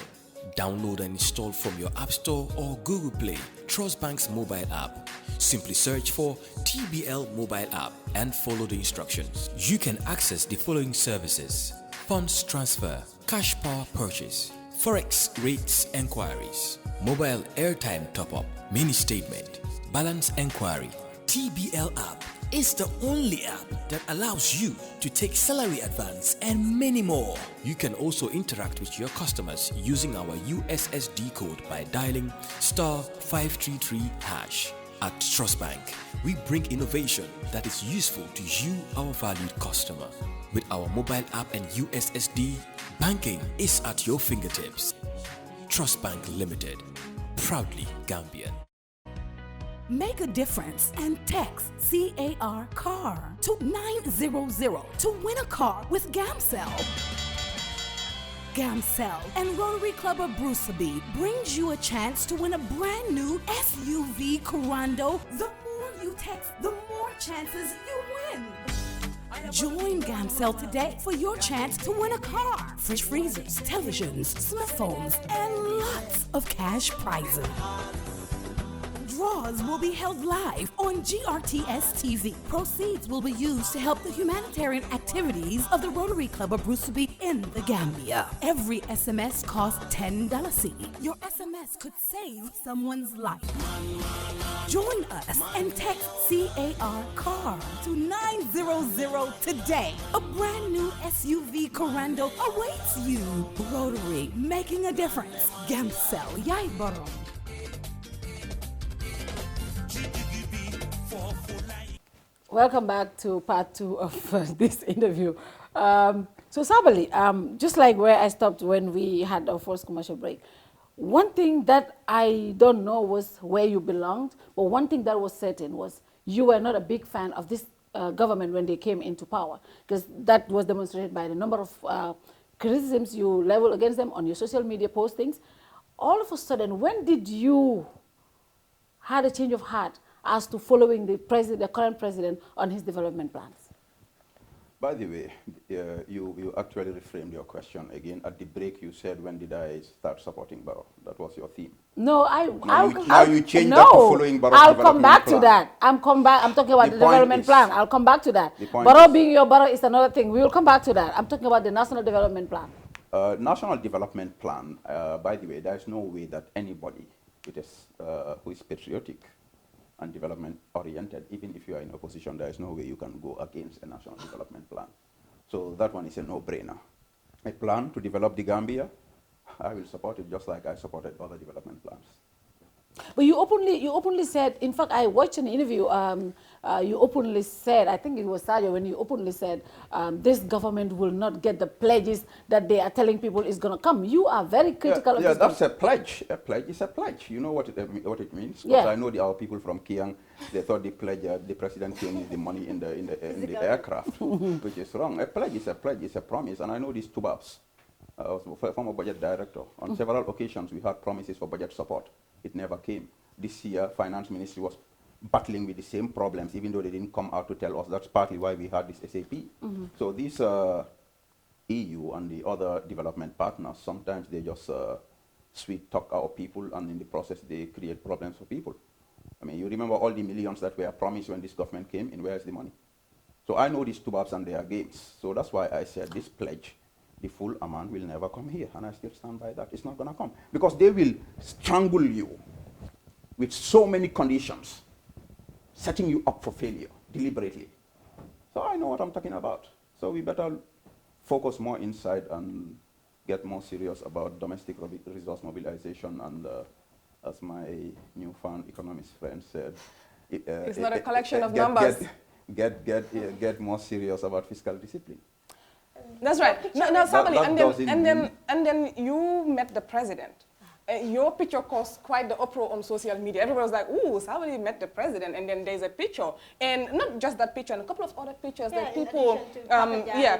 Download and install from your App Store or Google Play Trust Bank's mobile app. Simply search for TBL mobile app and follow the instructions. You can access the following services: funds transfer, cash power purchase, forex rates enquiries, mobile airtime top-up, mini statement, balance enquiry. TBL app is the only app that allows you to take salary advance and many more. You can also interact with your customers using our USSD code by dialing *533#. At Trust Bank, we bring innovation that is useful to you, our valued customer. With our mobile app and USSD, banking is at your fingertips. Trust Bank Limited, proudly Gambian. Make a difference and text CAR CAR to 900 to win a car with Gamcell. Gamcell and Rotary Club of Bruceby brings you a chance to win a brand new SUV Corando. The more you text, the more chances you win. Join Gamcell today for your chance to win a car, fridge freezers, televisions, smartphones, and lots of cash prizes. Draws will be held live on GRTS TV. Proceeds will be used to help the humanitarian activities of the Rotary Club of Bruceby in the Gambia. Every SMS costs $10. Your SMS could save someone's life. Join us and text CAR CAR to 900 today. A brand new SUV Corando awaits you. Rotary, making a difference. Gamcell, Yai Borom. Welcome back to part 2 of this interview. So Sabally, just like where I stopped when we had our first commercial break, one thing that I don't know was where you belonged, but one thing that was certain was you were not a big fan of this government when they came into power, because that was demonstrated by the number of criticisms you level against them on your social media postings. All of a sudden, when did you had a change of heart as to following the current president on his development plans? By the way, you actually reframed your question again. At the break, you said, when did I start supporting Barrow? That was your theme. No, Now you change that to following Barrow's I'll come back plan. to that. I'm talking about the development plan. I'll come back to that. Barrow being your Barrow is another thing. We will come back to that. I'm talking about the national development plan. National development plan, by the way, there is no way that anybody who is patriotic and development oriented, even if you are in opposition, there is no way you can go against a national development plan. So that one is a no-brainer. A plan to develop the Gambia, I will support it just like I supported other development plans. But you openly said, in fact, I watched an interview, you openly said, I think it was Sadio, when you openly said, this government will not get the pledges that they are telling people is going to come. You are very critical of this. Yeah, that's a pledge. A pledge is a pledge. You know what it means? Because Yeah. I know our people from Kiang, they thought the pledge, the president came with the money in the aircraft, which is wrong. A pledge is a pledge, it's a promise. And I know these tubabs. I was a former budget director. On several occasions, we had promises for budget support. It never came. This year, finance ministry was battling with the same problems, even though they didn't come out to tell us. That's partly why we had this SAP. So these EU and the other development partners, sometimes they just sweet talk our people, and in the process, they create problems for people. I mean, you remember all the millions that were promised when this government came, and where's the money? So I know these tubabs and their games. So that's why I said this pledge, the full amount will never come here, and I still stand by that. It's not going to come because they will strangle you with so many conditions, setting you up for failure deliberately. So I know what I'm talking about. So we better focus more inside and get more serious about domestic resource mobilization. And as my newfound economist friend said, it's not a collection of numbers. Get more serious about fiscal discipline. That's right. Now, Sabally, and then you met the president. Your picture caused quite the uproar on social media. Everybody was like, "Ooh, Sabally met the president," and then there's a picture, and not just that picture, and a couple of other pictures that people,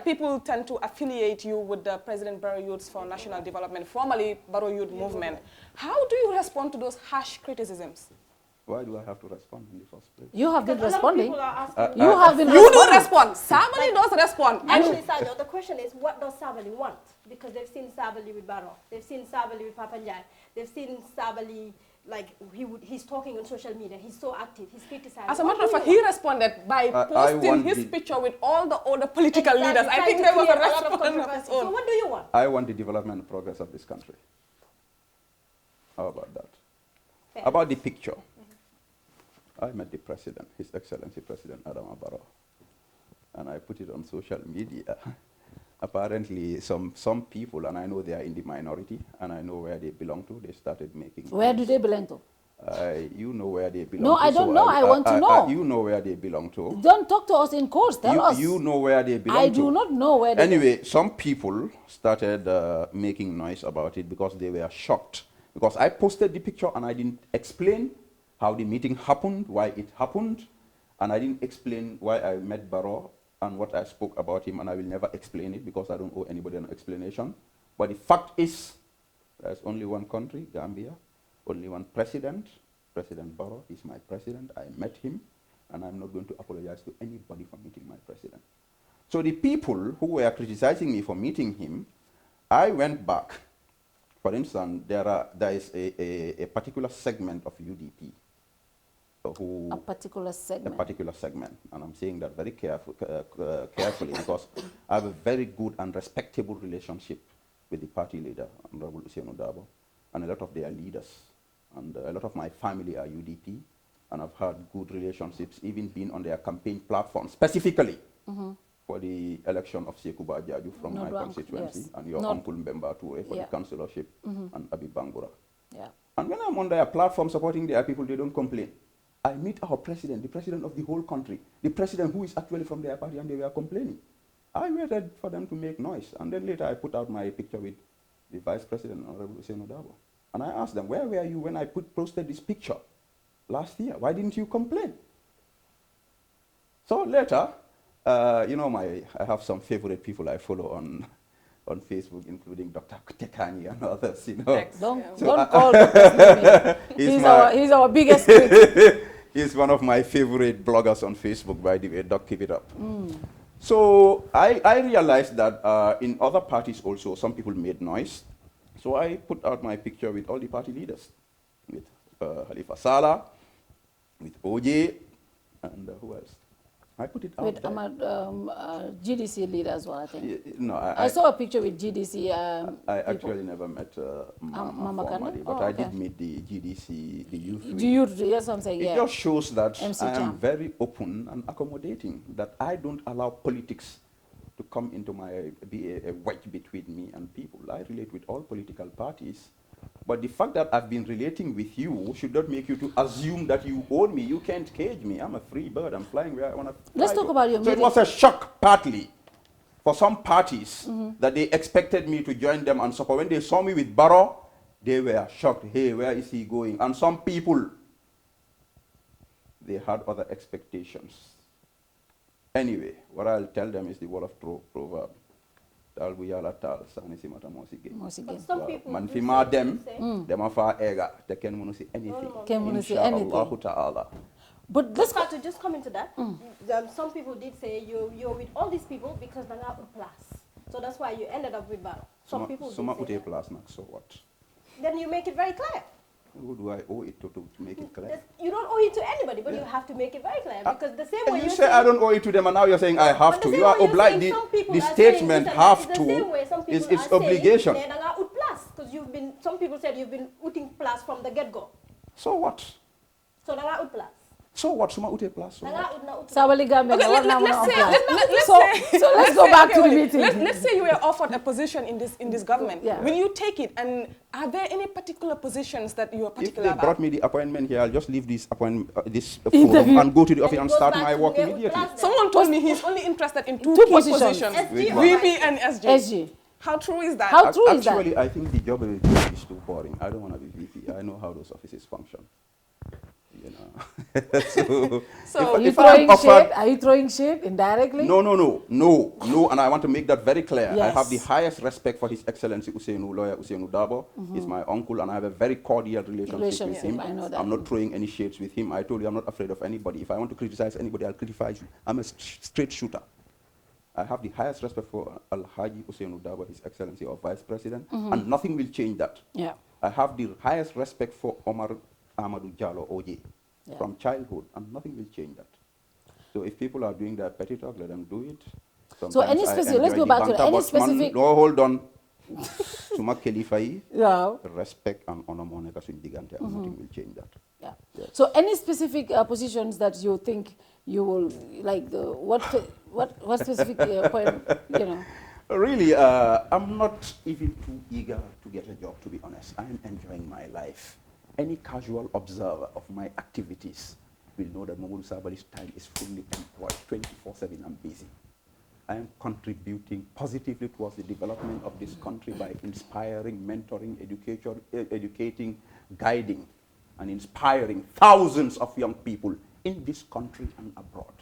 people tend to affiliate you with the President Barrow Youths for National Development, formerly Barrow Youth Movement. How do you respond to those harsh criticisms? Why do I have to respond in the first place? You have been responding. You do respond. Sabally does respond. Actually, Sadio, the question is, what does Sabally want? Because they've seen Sabally with Barrow. They've seen Sabally with Papanjai. They've seen Sabally, like, he's talking on social media. He's so active. He's criticizing. As a matter of fact, he responded by posting his picture with all the other political leaders. I think there was a response of his own. So what do you want? I want the development and progress of this country. How about that? Fair. About the picture. I met the president, His Excellency President Adama Barrow, and I put it on social media. Apparently, some people, and I know they are in the minority, and I know where they belong to, they started making Where do they belong to? You know where they belong to. No, I don't know. I want to know. You know where they belong to. Don't talk to us in course. Tell us. You know where they belong to. I do not know where they belong. Anyway, some people started making noise about it because they were shocked. Because I posted the picture and I didn't explain how the meeting happened, why it happened, and I didn't explain why I met Barrow and what I spoke about him, and I will never explain it because I don't owe anybody an explanation. But the fact is, there's only one country, Gambia, only one president. President Barrow is my president. I met him, and I'm not going to apologize to anybody for meeting my president. So the people who were criticizing me for meeting him, I went back. For instance, there is a particular segment of UDP. A particular segment. And I'm saying that very carefully because I have a very good and respectable relationship with the party leader, Honorable Usainu Dabo, and a lot of their leaders. And a lot of my family are UDP, and I've had good relationships, even being on their campaign platform, specifically for the election of Sekuba Jaju from my constituency, and your uncle Mbemba Toure for the councillorship, and Abi Bangura. And when I'm on their platform supporting their people, they don't complain. I meet our president, the president of the whole country, the president who is actually from their party, and they were complaining. I waited for them to make noise, and then later I put out my picture with the vice president, Honorable Usainu Dabo. And I asked them, where were you when I posted this picture last year? Why didn't you complain? So later, you know, I have some favorite people I follow on Facebook, including Dr. Kutekani and others, you know. Don't call Dr. He's our biggest critic. He's one of my favorite bloggers on Facebook, by the way. Doc, keep it up. So I realized that in other parties also, some people made noise. So I put out my picture with all the party leaders, with Halifa Saleh, with OJ, and who else? I put it out with there. GDC leader as well, I think. No, I saw a picture with GDC. I actually never met Mama formally, but I did meet the GDC, the youth. The youth, yes, I'm saying, It just shows that MC I am Cham. very open and accommodating, that I don't allow politics to come into be a wedge between me and people. I relate with all political parties. But the fact that I've been relating with you should not make you to assume that you own me. You can't cage me. I'm a free bird. I'm flying where I want to fly. Let's talk about your meeting. So it was a shock, partly, for some parties that they expected me to join them and support. When they saw me with Barrow, they were shocked. Hey, where is he going? And some people, they had other expectations. Anyway, what I'll tell them is the word of proverb. But some people man fi ma dem dema fa ega te ken munu si anything inshallah ta'ala. But let's just come into that. Some people did say you're with all these people because they're not a plus. So that's why you ended up with Barrow. Some people did say that. Plus, so what? Then you make it very clear. Who do I owe it to make it clear? You don't owe it to anybody, but you have to make it very clear, because the same way you say I don't owe it to them, and now you're saying I have to. You are obliged. The statement have to. It's obligation. Because some people said you've been putting plus from the get-go. So what? So there are plus. So what? Suma ute plus. Sabally Gambia. So let's go back to the meeting. Let's say you were offered a position in this government. Yeah. Will you take it? And are there any particular positions that you are particular about? If they brought me the appointment here, I'll just leave this appointment, this forum and go to the office and start my work immediately. Someone told me he's only interested in two key positions, VP and SG. How true is that? How true is that? Actually, I think the job of a VP is too boring. I don't want to be VP. I know how those offices function. You know. So are you throwing shade indirectly? No, and I want to make that very clear. Yes. I have the highest respect for His Excellency Lawyer Usainu Dabo. He's my uncle, and I have a very cordial relationship with him. I know that. I'm not throwing any shades with him. I told you I'm not afraid of anybody. If I want to criticize anybody, I'll criticize you. I'm a straight shooter. I have the highest respect for Al-Haji Usainu Dabo, His Excellency, our Vice President, and nothing will change that. Yeah. I have the highest respect for Omar Amadou Jallo OJ from childhood, and nothing will change that. So if people are doing their petty talk, let them do it. Sometimes so any specific, let's go back to any specific. No, hold on. Suma Kelifai, yeah. Respect and honor Monica Sundigante, and nothing will change that. Yeah. Yes. So any specific positions that you think you will like? What specific point? You know. Really, I'm not even too eager to get a job, to be honest. I am enjoying my life. Any casual observer of my activities will know that Momodou Sabaly's time is fully employed, 24/7. I'm busy. I am contributing positively towards the development of this country by inspiring, mentoring, educating, guiding, and inspiring thousands of young people in this country and abroad.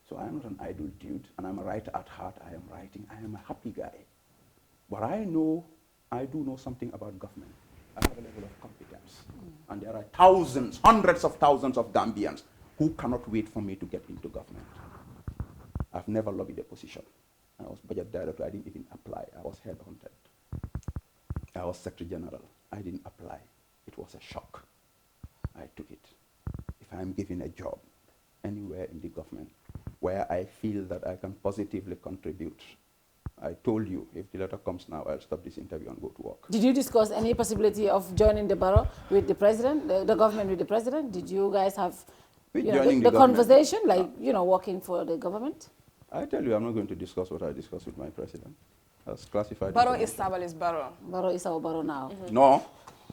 So I am not an idle dude, and I'm a writer at heart. I am writing. I am a happy guy. But I do know something about government. I have a level of competence. And there are thousands, hundreds of thousands of Gambians who cannot wait for me to get into government. I've never lobbied a position. I was budget director. I didn't even apply. I was headhunted. I was secretary general. I didn't apply. It was a shock. I took it. If I'm given a job anywhere in the government where I feel that I can positively contribute, I told you, if the letter comes now, I'll stop this interview and go to work. Did you discuss any possibility of joining the borough with the president, the government with the president? Did you guys have the conversation, like, working for the government? I tell you, I'm not going to discuss what I discussed with my president. That's classified. Barrow is Sabaly's Barrow. Barrow is our Barrow now. No.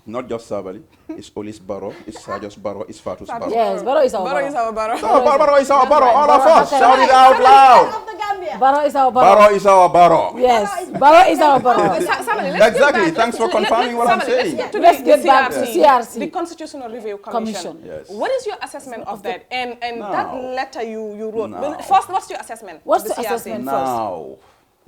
Not just Sabally. It's Olis Barrow, it's Sajos Barrow, it's Fatou's Barrow. Yes, Barrow is our Barrow. Barrow is our Barrow. Barrow is our Barrow, all of us. Shout it out loud. Barrow is our Barrow. Barrow is our Barrow. Yes, Barrow is our Barrow. Exactly, thanks for confirming what I'm saying. Let's get back to CRC. The Constitutional Review Commission. Yes. What is your assessment of that? And that letter you wrote. First, what's your assessment? What's the assessment first? Now,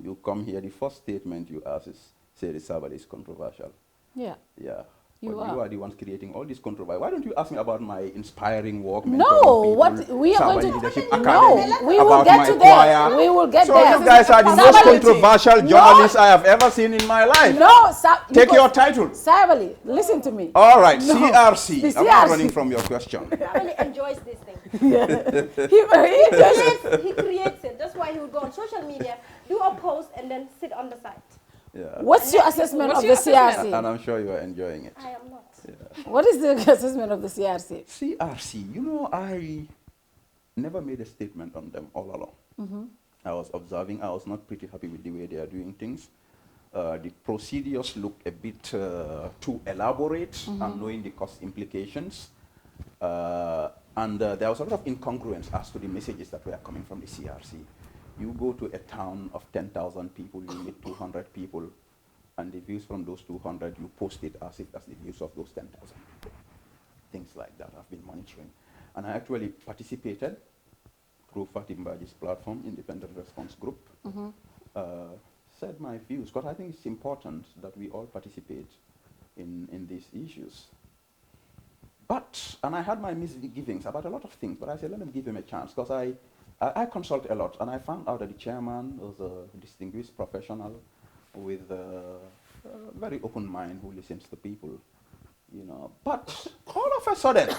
you come here, the first statement you ask is, say the Sabally is controversial. Yeah. Yeah. You are the ones creating all this controversy. Why don't you ask me about my inspiring work? No, what we are going to Leadership no, Academy, we will about get my to choir. that. We will get so there. you guys are the most controversial journalists I have ever seen in my life. No, take your title. Sabally, listen to me. All right, No. CRC. The I'm CRC. not running from your question. Sabally enjoys this thing. He creates it. That's why he would go on social media, do a post, and then sit on the site. Yeah. What's your assessment of the CRC? And I'm sure you are enjoying it. I am not. Yeah. What is the assessment of the CRC? CRC, you know, I never made a statement on them all along. Mm-hmm. I was observing. I was not pretty happy with the way they are doing things. The procedures look a bit too elaborate, and knowing the cost implications. And there was a lot of incongruence as to the messages that were coming from the CRC. You go to a town of 10,000 people, you meet 200 people, and the views from those 200, you post it as if that's the views of those 10,000 people. Things like that I've been monitoring. And I actually participated through Fatimbaji's platform, Independent Response Group, said my views, because I think it's important that we all participate in these issues. But, and I had my misgivings about a lot of things, but I said, let me give him a chance, because I consult a lot, and I found out that the chairman was a distinguished professional with a very open mind who listens to people, you know. But all of a sudden,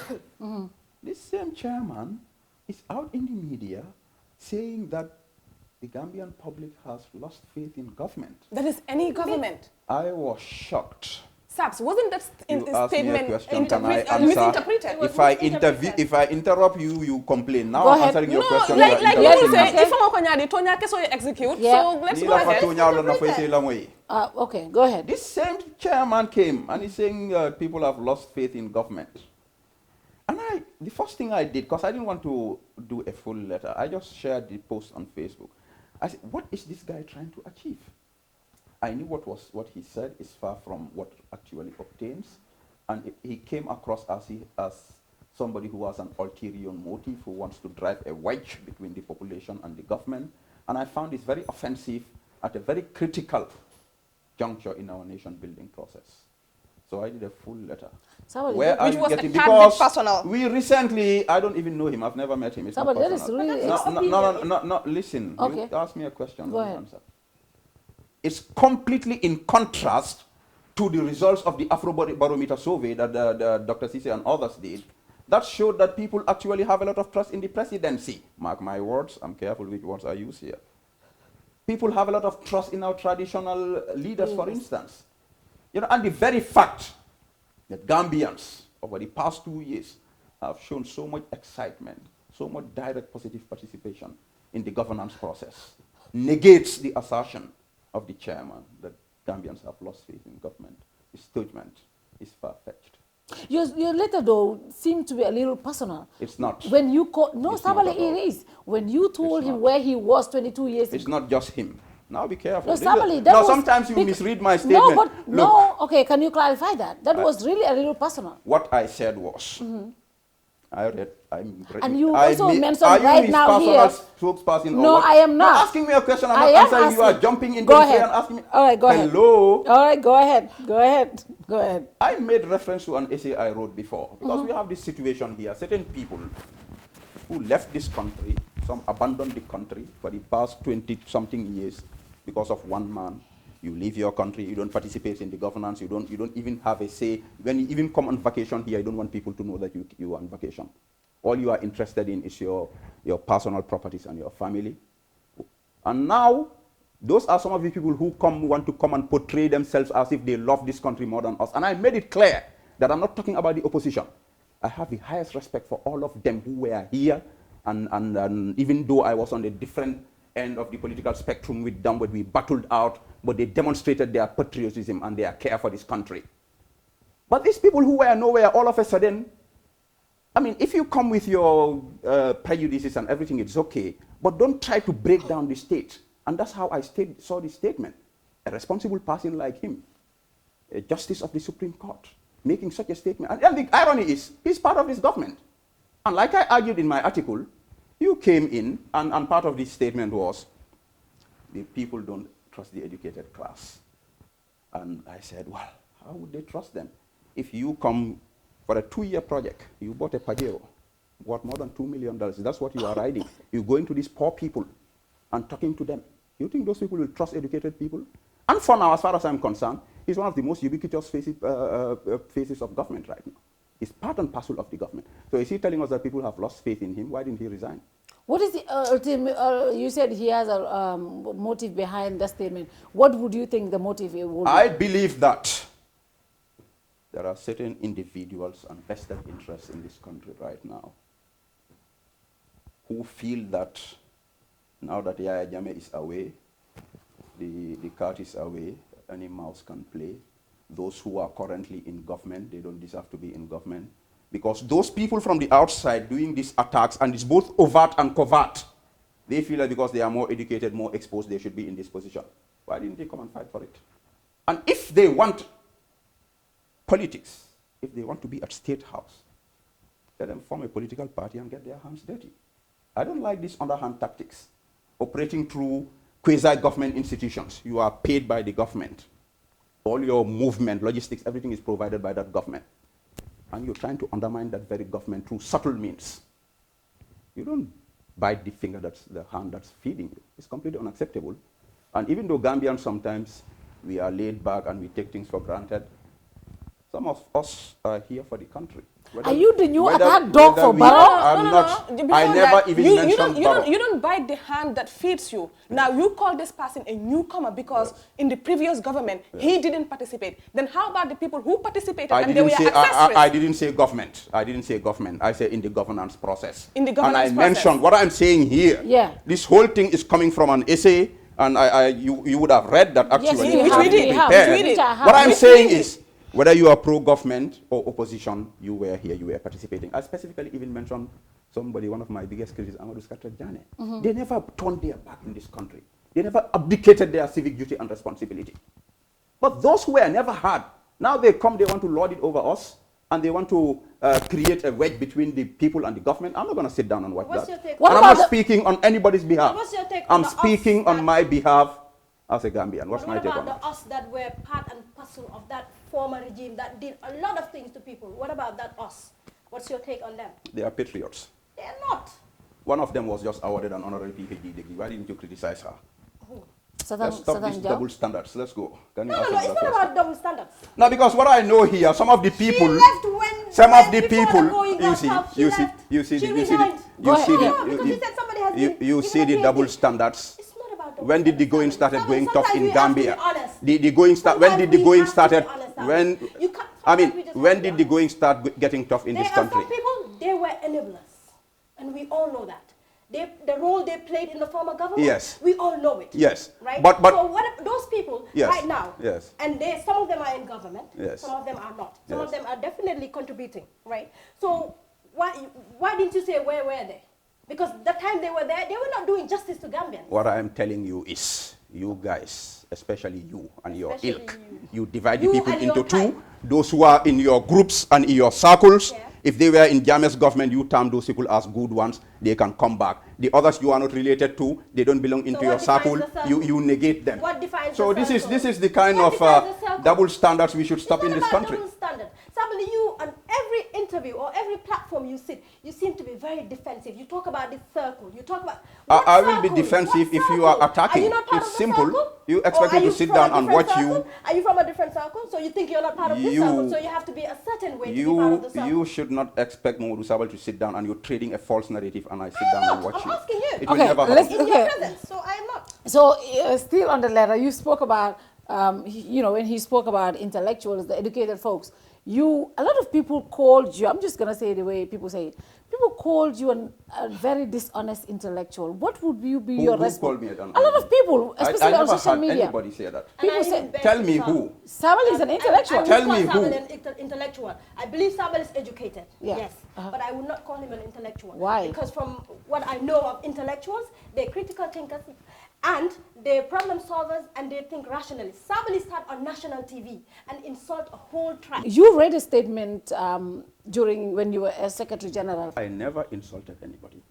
this same chairman is out in the media saying that the Gambian public has lost faith in government. That is any government. I was shocked. Saps, wasn't that statement misinterpreted? If I interrupt you, you complain. Now I'm answering your question. Like you say, if I'm going to execute, so let's go ahead. Okay, go ahead. This same chairman came and he's saying people have lost faith in government. And the first thing I did, because I didn't want to do a full letter, I just shared the post on Facebook. I said, what is this guy trying to achieve? I knew what he said is far from what actually obtains, and he came across as somebody who has an ulterior motive, who wants to drive a wedge between the population and the government, and I found this very offensive at a very critical juncture in our nation-building process. So I did a full letter. Which was a tad bit personal. We recently, I don't even know him, I've never met him. It's Somebody, not that is really no, listen. Okay. You ask me a question, Go let me ahead. answer. It's completely in contrast to the results of the Afrobarometer survey that Dr. Cisse and others did, that showed that people actually have a lot of trust in the presidency. Mark my words, I'm careful which words I use here. People have a lot of trust in our traditional leaders, for instance. You know, and the very fact that Gambians over the past 2 years have shown so much excitement, so much direct positive participation in the governance process negates the assertion of the chairman that Gambians have lost faith in government. His statement is far-fetched. Your letter, though, seemed to be a little personal. It's not. When you Sabally, it is. When you told him where he was 22 years ago. It's not just him. Now be careful. No, Sabally, that was sometimes you misread my statement. No, but no. Okay, can you clarify that? That was really a little personal. What I said was, and you also mentioned right now here. Spokesperson No, I am not. You're asking me a question. I'm not answering. You are jumping into the and asking me. All right, go ahead. Hello. All right, go ahead. Go ahead. Go ahead. I made reference to an essay I wrote before because we have this situation here. Certain people who left this country, some abandoned the country for the past 20-something years because of one man. You leave your country, you don't participate in the governance, you don't even have a say. When you even come on vacation here, you don't want people to know that you are on vacation. All you are interested in is your personal properties and your family. And now, those are some of the people who want to come and portray themselves as if they love this country more than us. And I made it clear that I'm not talking about the opposition. I have the highest respect for all of them who were here, and even though I was on the different end of the political spectrum with them, but we battled out, but they demonstrated their patriotism and their care for this country. But these people who were nowhere, all of a sudden, I mean, if you come with your prejudices and everything, it's okay, but don't try to break down the state. And that's how I saw this statement. A responsible person like him, a justice of the Supreme Court, making such a statement. And the irony is, he's part of this government. And like I argued in my article, you came in, and part of this statement was, the people don't trust the educated class. And I said, well, how would they trust them? If you come for a 2-year project, you bought a Pajero, worth more than $2 million. That's what you are riding. You go into these poor people and talking to them. You think those people will trust educated people? And for now, as far as I'm concerned, he's one of the most ubiquitous faces of government right now. He's part and parcel of the government. So is he telling us that people have lost faith in him? Why didn't he resign? What is the ultimate, you said he has a motive behind that statement. What would you think the motive would be? I believe that there are certain individuals and vested interests in this country right now who feel that now that Yaya Jammeh is away, the cat is away, any mouse can play. Those who are currently in government, they don't deserve to be in government. Because those people from the outside doing these attacks, and it's both overt and covert, they feel that because they are more educated, more exposed, they should be in this position. Why didn't they come and fight for it? And if they want politics, if they want to be at State House, let them form a political party and get their hands dirty. I don't like these underhand tactics, operating through quasi-government institutions. You are paid by the government. All your movement, logistics, everything is provided by that government. And you're trying to undermine that very government through subtle means. You don't bite the finger that's the hand that's feeding you. It's completely unacceptable. And even though Gambians sometimes, we are laid back and we take things for granted, some of us are here for the country. Are you the new attack dog for Barrow? I'm not. I never even mentioned Barrow. You don't bite the hand that feeds you. Now, you call this person a newcomer because in the previous government, he didn't participate. Then how about the people who participated and they were accessories? I didn't say government. I didn't say government. I said in the governance process. In the governance and I mentioned what I'm saying here. Yeah. This whole thing is coming from an essay, and you would have read that actually. Yes, we did. What I'm saying is, whether you are pro-government or opposition, you were here, you were participating. I specifically even mentioned somebody, one of my biggest critics, Momodou Jane. They never turned their back in this country. They never abdicated their civic duty and responsibility. But those who were never had, now they come, they want to lord it over us, and they want to create a wedge between the people and the government. I'm not going to sit down and watch that. And I'm not speaking on anybody's behalf. I'm speaking on my behalf as a Gambian. What's my take on that? What about the us that were part and parcel of that former regime that did a lot of things to people? What about that us? What's your take on them? They are patriots. They're not. One of them was just awarded an honorary PhD degree. Why didn't you criticize her? Let's stop these double standards. Let's go. No, it's not about double standards. No, because what I know here, some of the people, you see the double standards. When did the going started going tough in Gambia? The going start. When did the going started? When did the going start getting tough in this country? Some people, they were enablers, and we all know that. The role they played in the former government. Yes. We all know it. Yes. Right. But so what those people right now? Yes. And some of them are in government. Yes. Some of them are not. Some of them are definitely contributing. Right. So why didn't you say where were they? Because the time they were there, they were not doing justice to Gambians. What I am telling you is, you guys, especially you and your ilk, you divide the people into two. Those who are in your groups and in your circles, if they were in Jammeh's government, you term those people as good ones, they can come back. The others you are not related to, they don't belong into your circle, you negate them. What defines so this is the kind of double standards we should stop in this country. Sabally, you on every interview or every platform you sit, you seem to be very defensive. You talk about this circle. You talk about I will be defensive if you are attacking. It's simple. You expect me to sit down and watch you. Are you from a different circle? So you think you're not part of this circle, so you have to be a certain way to be part of the circle. You should not expect Momodou Sabally to sit down and you're trading a false narrative and I sit down and watch you. I'm asking you. It will never happen. In your presence, so I am not. So still on the letter, you spoke about, when he spoke about intellectuals, the educated folks, a lot of people called you, I'm just going to say it the way people say it, people called you a very dishonest intellectual. What would be your response? Who called me a lot of people, especially on social media. I never heard anybody say that. People say, tell me who. Sabally is an intellectual. Tell me who. Intellectual. I believe Sabally is educated. Yeah. Yes. But I would not call him an intellectual. Why? Because from what I know of intellectuals, they're critical thinkers and they're problem solvers and they think rationally. Sabally start on national TV and insult a whole tribe. You read a statement when you were a Secretary General. I never insulted anybody.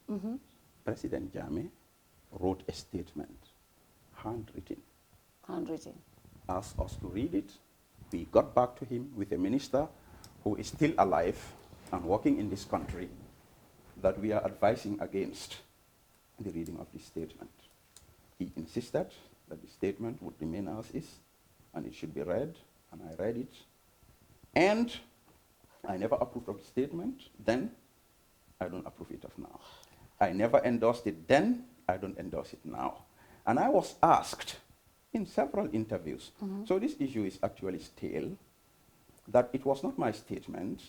President Jammeh wrote a statement, handwritten. Handwritten. Asked us to read it. We got back to him with a minister who is still alive and working in this country, that we are advising against the reading of this statement. He insisted that the statement would remain as is, and it should be read, and I read it. And I never approved of the statement then, I don't approve it of now. I never endorsed it then, I don't endorse it now. And I was asked in several interviews, so this issue is actually stale, that it was not my statement,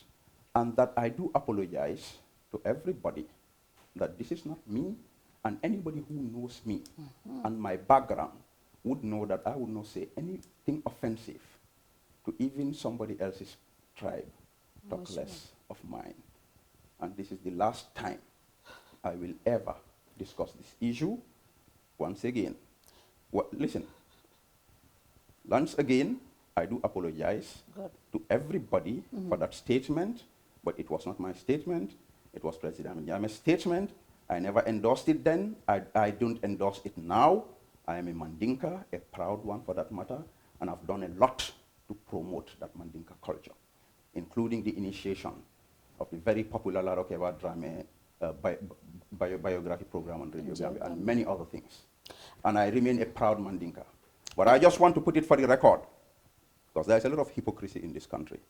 and that I do apologize to everybody that this is not me, and anybody who knows me and my background would know that I would not say anything offensive to even somebody else's tribe, talk less of mine. And this is the last time I will ever discuss this issue. Once again, listen, once again, I do apologize to everybody for that statement, but it was not my statement. It was President Jammeh's statement. I never endorsed it then. I don't endorse it now. I am a Mandinka, a proud one for that matter, and I've done a lot to promote that Mandinka culture, including the initiation of the very popular Larokeva Drame biography program on Radio Gambia and many other things. And I remain a proud Mandinka. But I just want to put it for the record, because there's a lot of hypocrisy in this country,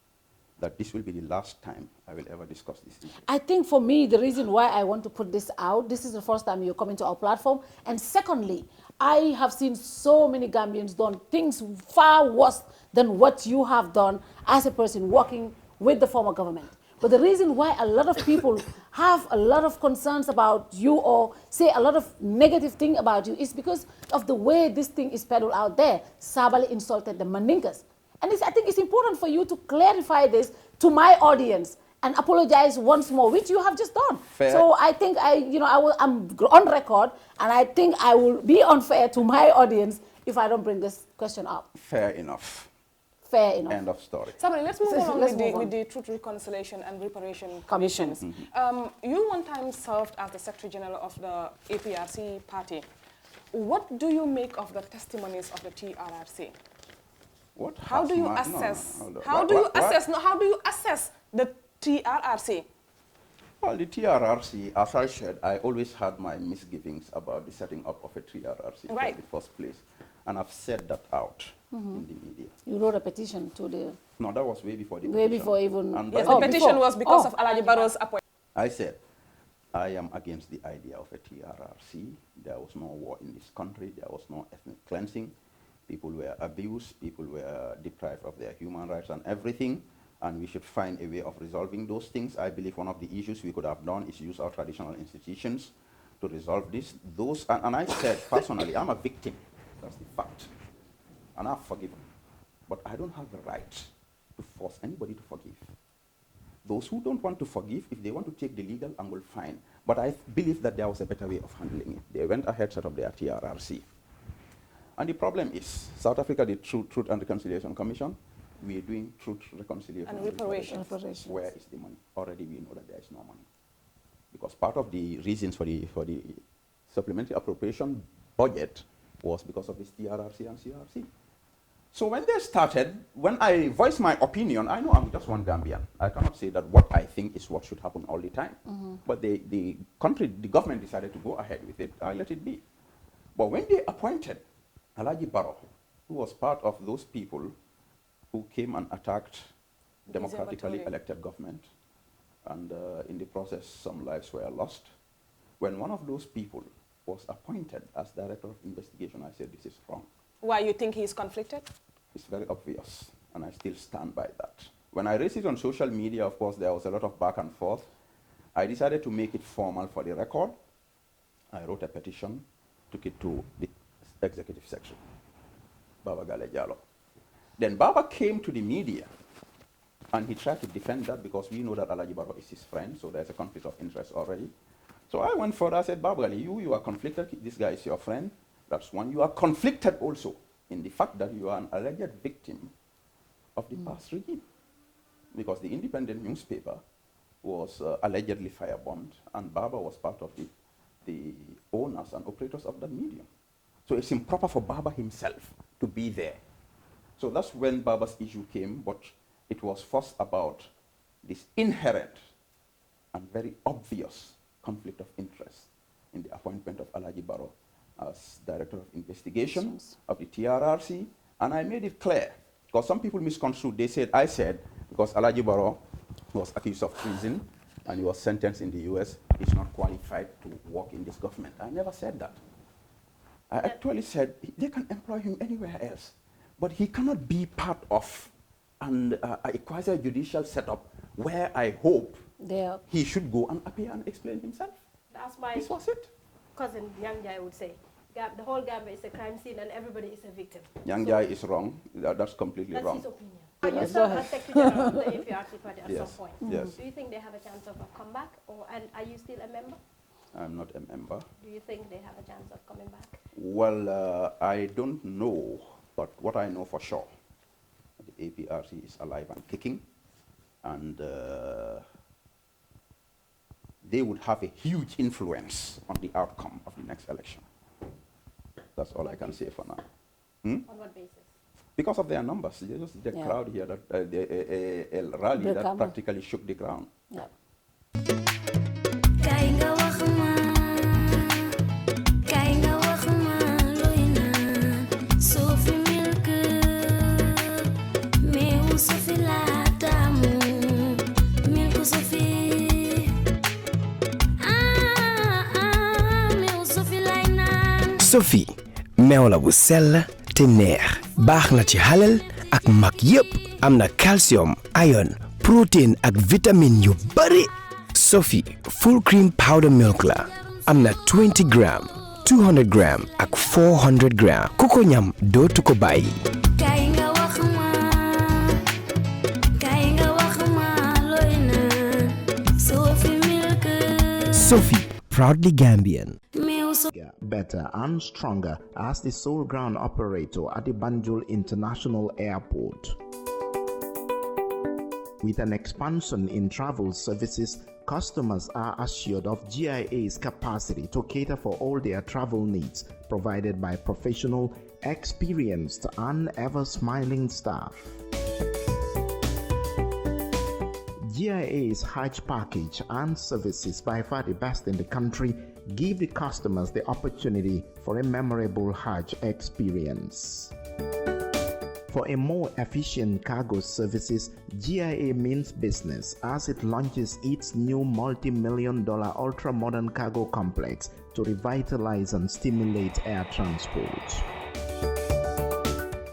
that this will be the last time I will ever discuss this issue. I think for me, the reason why I want to put this out, this is the first time you're coming to our platform. And secondly, I have seen so many Gambians done things far worse than what you have done as a person working with the former government. But the reason why a lot of people have a lot of concerns about you or say a lot of negative thing about you is because of the way this thing is peddled out there. Sabally insulted the Mandinkas. And I think it's important for you to clarify this to my audience and apologize once more, which you have just done. Fair. So I think I'm on record, and I think I will be unfair to my audience if I don't bring this question up. Fair enough. Fair enough. End of story. Sabally, let's move on Let's with the Truth, Reconciliation and Reparation Commissions. You one time served as the Secretary General of the APRC party. What do you make of the testimonies of the TRRC? How do you assess? How do you assess the TRRC? Well, the TRRC, as I said, I always had my misgivings about the setting up of a TRRC in the first place. And I've said that out in the media. You wrote a petition to the... No, that was way before the Way petition. before even... And yes, the petition was because of Alaji Barrow's appointment. I said, I am against the idea of a TRRC. There was no war in this country. There was no ethnic cleansing. People were abused. People were deprived of their human rights and everything. And we should find a way of resolving those things. I believe one of the issues we could have done is use our traditional institutions to resolve this. And I said, personally, I'm a victim. That's the fact. And I've forgiven. But I don't have the right to force anybody to forgive. Those who don't want to forgive, if they want to take the legal angle, fine. But I believe that there was a better way of handling it. They went ahead, set up their TRRC. And the problem is, South Africa did Truth and Reconciliation Commission. We are doing Truth, Reconciliation, and Reparations. Where is the money? Already we know that there is no money. Because part of the reasons for the supplementary appropriation budget was because of this TRRC and CRC. So when they started, when I voiced my opinion, I know I'm just one Gambian. I cannot say that what I think is what should happen all the time. But the government decided to go ahead with it. I let it be. But when they appointed Alaji Barrow, who was part of those people who came and attacked democratically elected government, and in the process some lives were lost. When one of those people was appointed as Director of Investigation, I said, this is wrong. Why, you think he is conflicted? It's very obvious, and I still stand by that. When I raised it on social media, of course, there was a lot of back and forth. I decided to make it formal for the record. I wrote a petition, took it to the Executive Secretary, Baba Gale Jallow. Then Baba came to the media, and he tried to defend that because we know that Alaji Barrow is his friend, so there's a conflict of interest already. So I went further, I said, Baba Gale, you are conflicted, this guy is your friend. That's one. You are conflicted also in the fact that you are an alleged victim of the past regime. Because the independent newspaper was allegedly firebombed, and Baba was part of the owners and operators of that medium. So it's improper for Baba himself to be there. So that's when Baba's issue came, but it was first about this inherent and very obvious conflict of interest in the appointment of Alaji Barrow as Director of Investigations of the TRRC, and I made it clear, because some people misconstrued. They said, I said, because Alaji Barrow was accused of treason and he was sentenced in the US, he's not qualified to work in this government. I never said that. I actually said they can employ him anywhere else, but he cannot be part of a quasi-judicial setup where I hope he should go and appear and explain himself. That's my This was it. cousin Yang Jai would say. The whole Gambia is a crime scene and everybody is a victim. Yang Jai is wrong. That's completely wrong. That's his opinion. You serve as Secretary General of the APRC party at Yes. some point. Yes. Do you think they have a chance of a comeback, and are you still a member? I'm not a member. Do you think they have a chance of coming back? Well, I don't know, but what I know for sure, the APRC is alive and kicking, and they would have a huge influence on the outcome of the next election. That's all I can say for now. On what basis? Because of their numbers. Just the crowd here, that a rally that practically shook the ground. Yeah. Sophie meew la bu sell te neex baax na ci halal ak mag yépp am na calcium iron protein ak vitamine yu bari Sophie full cream powder milk la am na 20 gram 200 gram ak 400 gram ku ko ñam dootu ko bàyyi Sophie proudly Gambian. Better and stronger as the sole ground operator at the Banjul International Airport. With an expansion in travel services, customers are assured of GIA's capacity to cater for all their travel needs, provided by professional, experienced, and ever-smiling staff. GIA's Hajj package and services, by far the best in the country, give the customers the opportunity for a memorable Hajj experience. For a more efficient cargo services, GIA means business as it launches its new multi-million-dollar ultra-modern cargo complex to revitalize and stimulate air transport.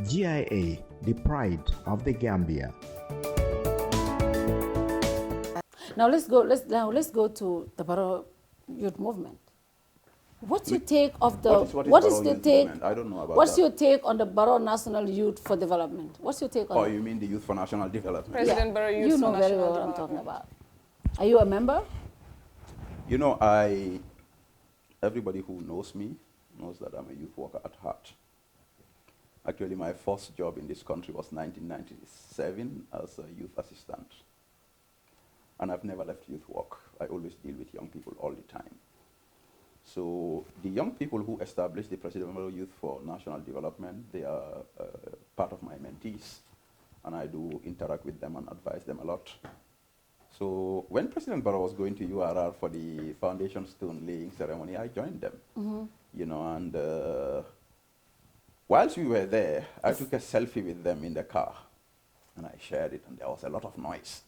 GIA, the pride of the Gambia. Now let's go to the Barrow Youth Movement. What's your take of the what is the take? I don't know about what's that. your take on the Barrow National Youth for Development? What's your take on Oh, it? you mean the Youth for National Development? President Barrow Youth You know for very National well what I'm talking Development. about. Are you a member? You know, everybody who knows me knows that I'm a youth worker at heart. Actually, my first job in this country was 1997 as a youth assistant. And I've never left youth work. I always deal with young people all the time. So the young people who established the Presidential Youth for National Development, they are part of my mentees. And I do interact with them and advise them a lot. So when President Barrow was going to URR for the foundation stone laying ceremony, I joined them. You know, and whilst we were there, I took a selfie with them in the car. And I shared it, and there was a lot of noise.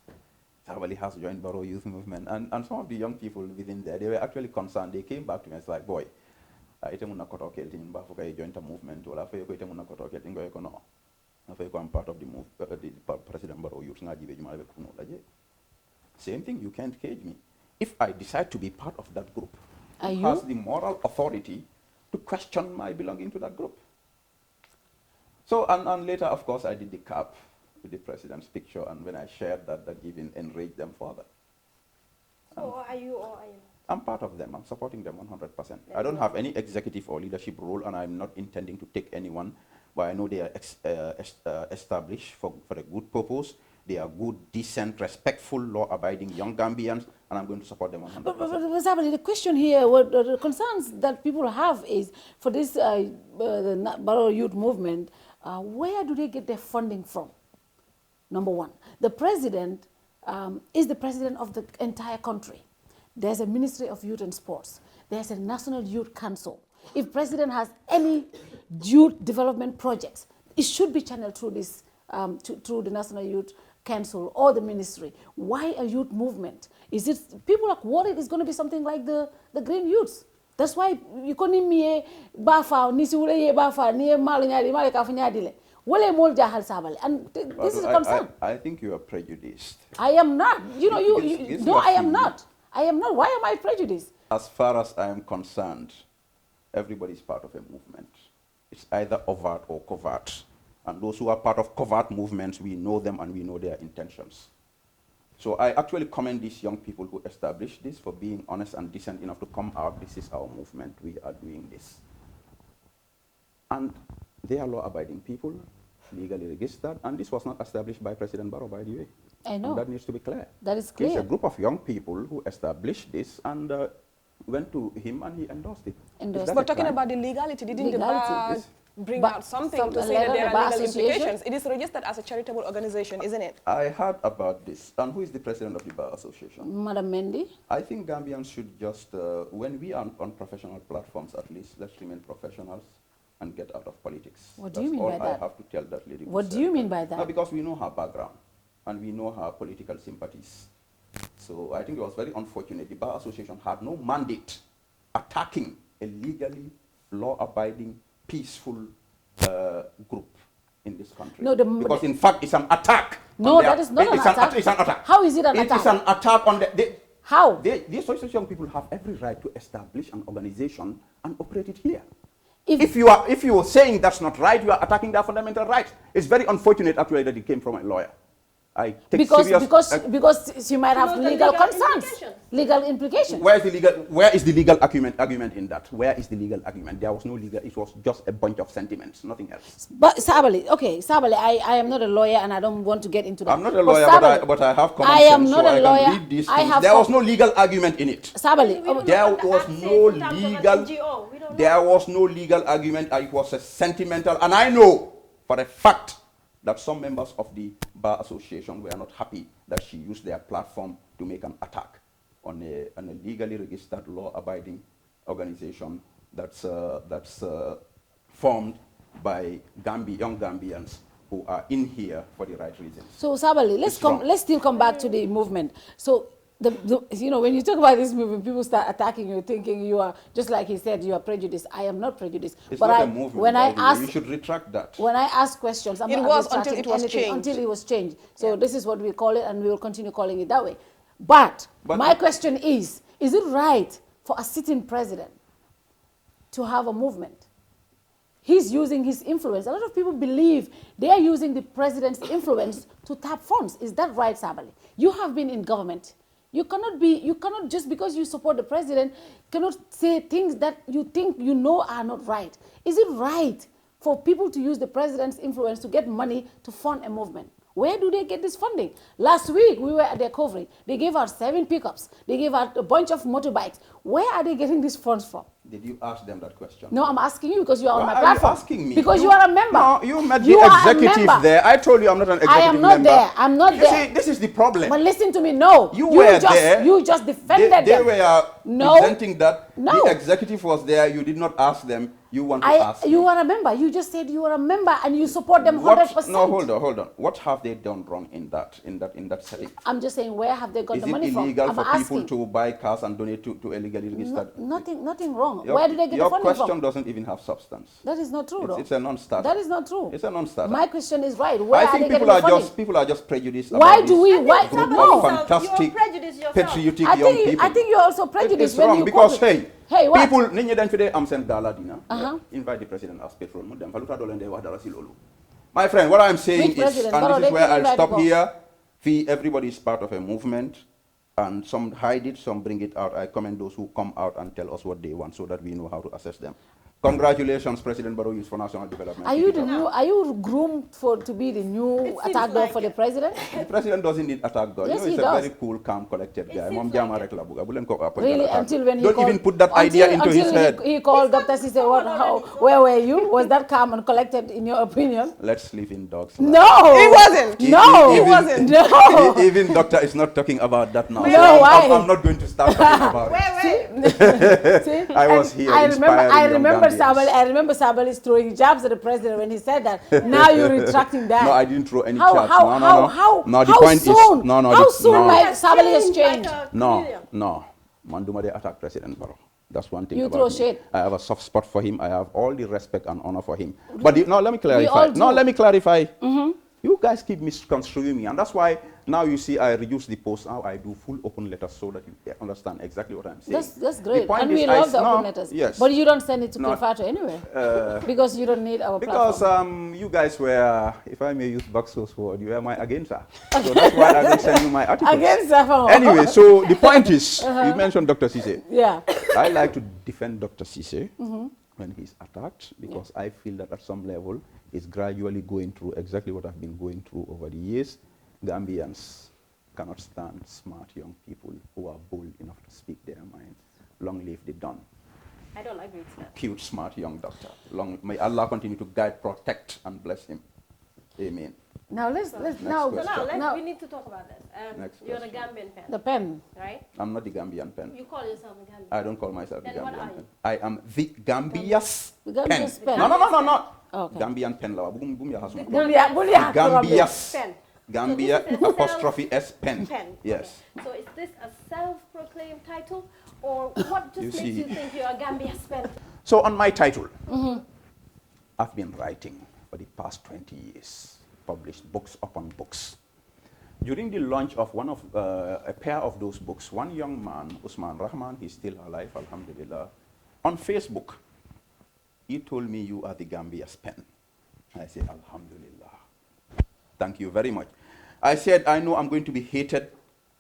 Sabally has joined Barrow Youth Movement. And some of the young people within there, they were actually concerned. They came back to me and said, like, boy, I joined a movement. I'm part of the President Barrow Youth. Same thing, you can't cage me. If I decide to be part of that group, who has the moral authority to question my belonging to that group? So, and later, of course, I did the cap with the president's picture, and when I shared that, that even enraged them further. So are you or are you? I'm part of them. I'm supporting them 100%. I don't have any executive or leadership role, and I'm not intending to take anyone, but I know they are established for a good purpose. They are good, decent, respectful, law-abiding young Gambians, and I'm going to support them 100%. But Sabally, the question here, what the concerns that people have is, for this the Barrow Youth Movement, where do they get their funding from? Number one. The president is the president of the entire country. There's a Ministry of Youth and Sports. There's a National Youth Council. If president has any youth development projects, it should be channeled through this, through the National Youth Council or the ministry. Why a youth movement? Is it, people are worried it's going to be something like the Green Youths. That's why you couldn't me bafa nisi ule ye bafa niye malu nyadi male kafunya dile. Wale mol jahal Sabally, and this is a concern. I think you are prejudiced. I am not. You know, no, I am not. I am not. Why am I prejudiced? As far as I am concerned, everybody is part of a movement. It's either overt or covert. And those who are part of covert movements, we know them and we know their intentions. So I actually commend these young people who established this for being honest and decent enough to come out. This is our movement. We are doing this. And they are law-abiding people, legally registered, and this was not established by President Barrow, by the way. I know. And that needs to be clear. That is clear. It's a group of young people who established this and went to him and he endorsed it. But talking about the legality, didn't the bar bring out something to say that there are legal implications? It is registered as a charitable organization, isn't it? I heard about this. And who is the president of the Bar Association? Madam Mendy. I think Gambians should just, when we are on professional platforms at least, let's remain professionals and get out of politics. What do you mean by that? That's all I have to tell that lady. What do you mean by that? No, because we know her background and we know her political sympathies. So I think it was very unfortunate. The Bar Association had no mandate attacking a legally law-abiding, peaceful group in this country. No, because in fact, it's an attack. No, that is not an attack. It's an attack. How is it an attack? It is an attack on the... How? These young people have every right to establish an organization and operate it here. If you are saying that's not right, you are attacking their fundamental rights. It's very unfortunate actually that it came from a lawyer. I take because you might have legal concerns, legal implications. Where is the legal argument in that? Where is the legal argument? There was no legal. It was just a bunch of sentiments, nothing else. But Sabally, okay, Sabally, I am not a lawyer and I don't want to get into that. I'm not a lawyer, but I have common sense. I am not a lawyer. I can read these things. There was no legal argument in it. Sabally, there was no legal argument. It was a sentimental, and I know for a fact that some members of the Bar Association were not happy that she used their platform to make an attack on a legally registered, law-abiding organization that's formed by young Gambians who are in here for the right reasons. So Sabally, let's still come back to the movement. So you know, when you talk about this movement, people start attacking you, thinking you are, just like he said, you are prejudiced. I am not prejudiced. It's not a movement. When I ask, you should retract that. When I ask questions, I'm not until it was changed. Until it was changed. So this is what we call it, and we will continue calling it that way. But my question is it right for a sitting president to have a movement? He's using his influence. A lot of people believe they are using the president's influence to tap funds. Is that right, Sabally? You have been in government. You cannot just because you support the president, cannot say things that you think you know are not right. Is it right for people to use the president's influence to get money to fund a movement? Where do they get this funding? Last week, we were at their covering. They gave out 7 pickups. They gave out a bunch of motorbikes. Where are they getting these funds from? Did you ask them that question? No, I'm asking you because you are on my platform. Why are you asking me? Because you are a member. No, you met the executive there. I told you I'm not an executive member. I am not there. I'm not there. See, this is the problem. But listen to me. No. You were there. You just defended them. They were presenting that. No. The executive was there. You did not ask them. You want to ask You are a member. You just said you are a member and you support them 100%. No, hold on. What have they done wrong in that setting? I'm just saying, where have they got the money from? Is it illegal for people to buy cars and donate to illegally registered? Nothing wrong. Where do they get the funding from? Your question doesn't even have substance. That is not true, though. It's a non-starter. That is not true. It's a non-starter. My question is right. Where are they getting the funding? People are just prejudiced. Why do we? Why? No. Fantastic, patriotic young people. I think you're also prejudiced. It's wrong because hey, what? People, I'm saying gala dinner. Invite the president as petrol. My friend, what I'm saying is, and this is where I'll stop here. Everybody is part of a movement, and some hide it, some bring it out. I commend those who come out and tell us what they want so that we know how to assess them. Congratulations, President Barrow Youth for National Development. Are you the new? Are you groomed to be the new attack dog for the president? The president doesn't need attack dog. Yes, he's he a does. very cool, calm, collected guy. Really, until when he don't called, even put that idea into his head. He called Dr. Sise. Where were you? Was that calm and collected in your opinion? Let's live in dogs. No, he wasn't. No, he wasn't. No, even doctor is not talking about that now. No, why? I'm not going to start talking about it. See? I was here. I remember Sabally. I remember Sabally throwing jabs at the president when he said that. Now you're retracting that. No, I didn't throw any How jabs. how the point soon? is How soon my Sabally has changed? No. Manduma they attack President Barrow. That's one thing. You about throw me. shade. I have a soft spot for him. I have all the respect and honor for him. But let me clarify. all do. Let me clarify. Mm-hmm. You guys keep misconstruing me, and that's why now you see I reduce the post. Now I do full open letters so that you understand exactly what I'm saying. That's great, and is we love the open letters. Yes. But you don't send it to Kerr Fatou anyway, because you don't need our platform. Because you guys were, if I may use Baxo's word, you were my againster. So that's why I don't send you my articles. Againster. Anyway, so the point is, you mentioned Dr. Sise. Yeah. I like to defend Dr. Sise when he's attacked, because I feel that at some level he's gradually going through exactly what I've been going through over the years. Gambians cannot stand smart young people who are bold enough to speak their mind. Long live the Don. I don't agree with that. Cute, smart young doctor. May Allah continue to guide, protect, and bless him. Amen. Now we need to talk about this. You're the Gambian pen. The pen, right? I'm not the Gambian pen. You call yourself a Gambian. I don't call myself Then the what Gambian are pen. you? I am the Gambia's pen. pen. No. Okay. Gambian pen. Gambia's pen. Gambia So apostrophe S pen. Yes. Okay. So is this a self-proclaimed title, or what just makes you think you're a Gambia's pen? So on my title, I've been writing for the past 20 years, published books upon books. During the launch of a pair of those books, one young man, Usman Rahman, he's still alive, alhamdulillah, on Facebook, he told me, "You are the Gambia's pen." I said, "Alhamdulillah. Thank you very much." I said, "I know I'm going to be hated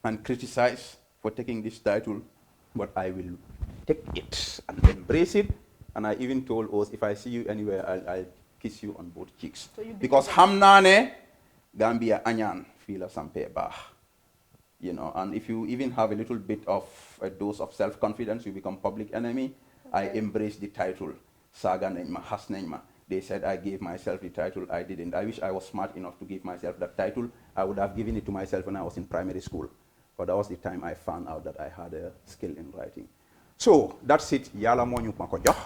and criticized for taking this title, but I will take it and embrace it." And I even told us, if I see you anywhere, I'll kiss you on both cheeks. So because hamnane Gambia anyan fila sampe bah. You know, and if you even have a little bit of a dose of self-confidence, you become public enemy. Okay. I embrace the title. Saga Nenma, Has Nenma. They said I gave myself the title. I didn't. I wish I was smart enough to give myself that title. I would have given it to myself when I was in primary school. But that was the time I found out that I had a skill in writing. So that's it. Yala mo nyuk mako jox.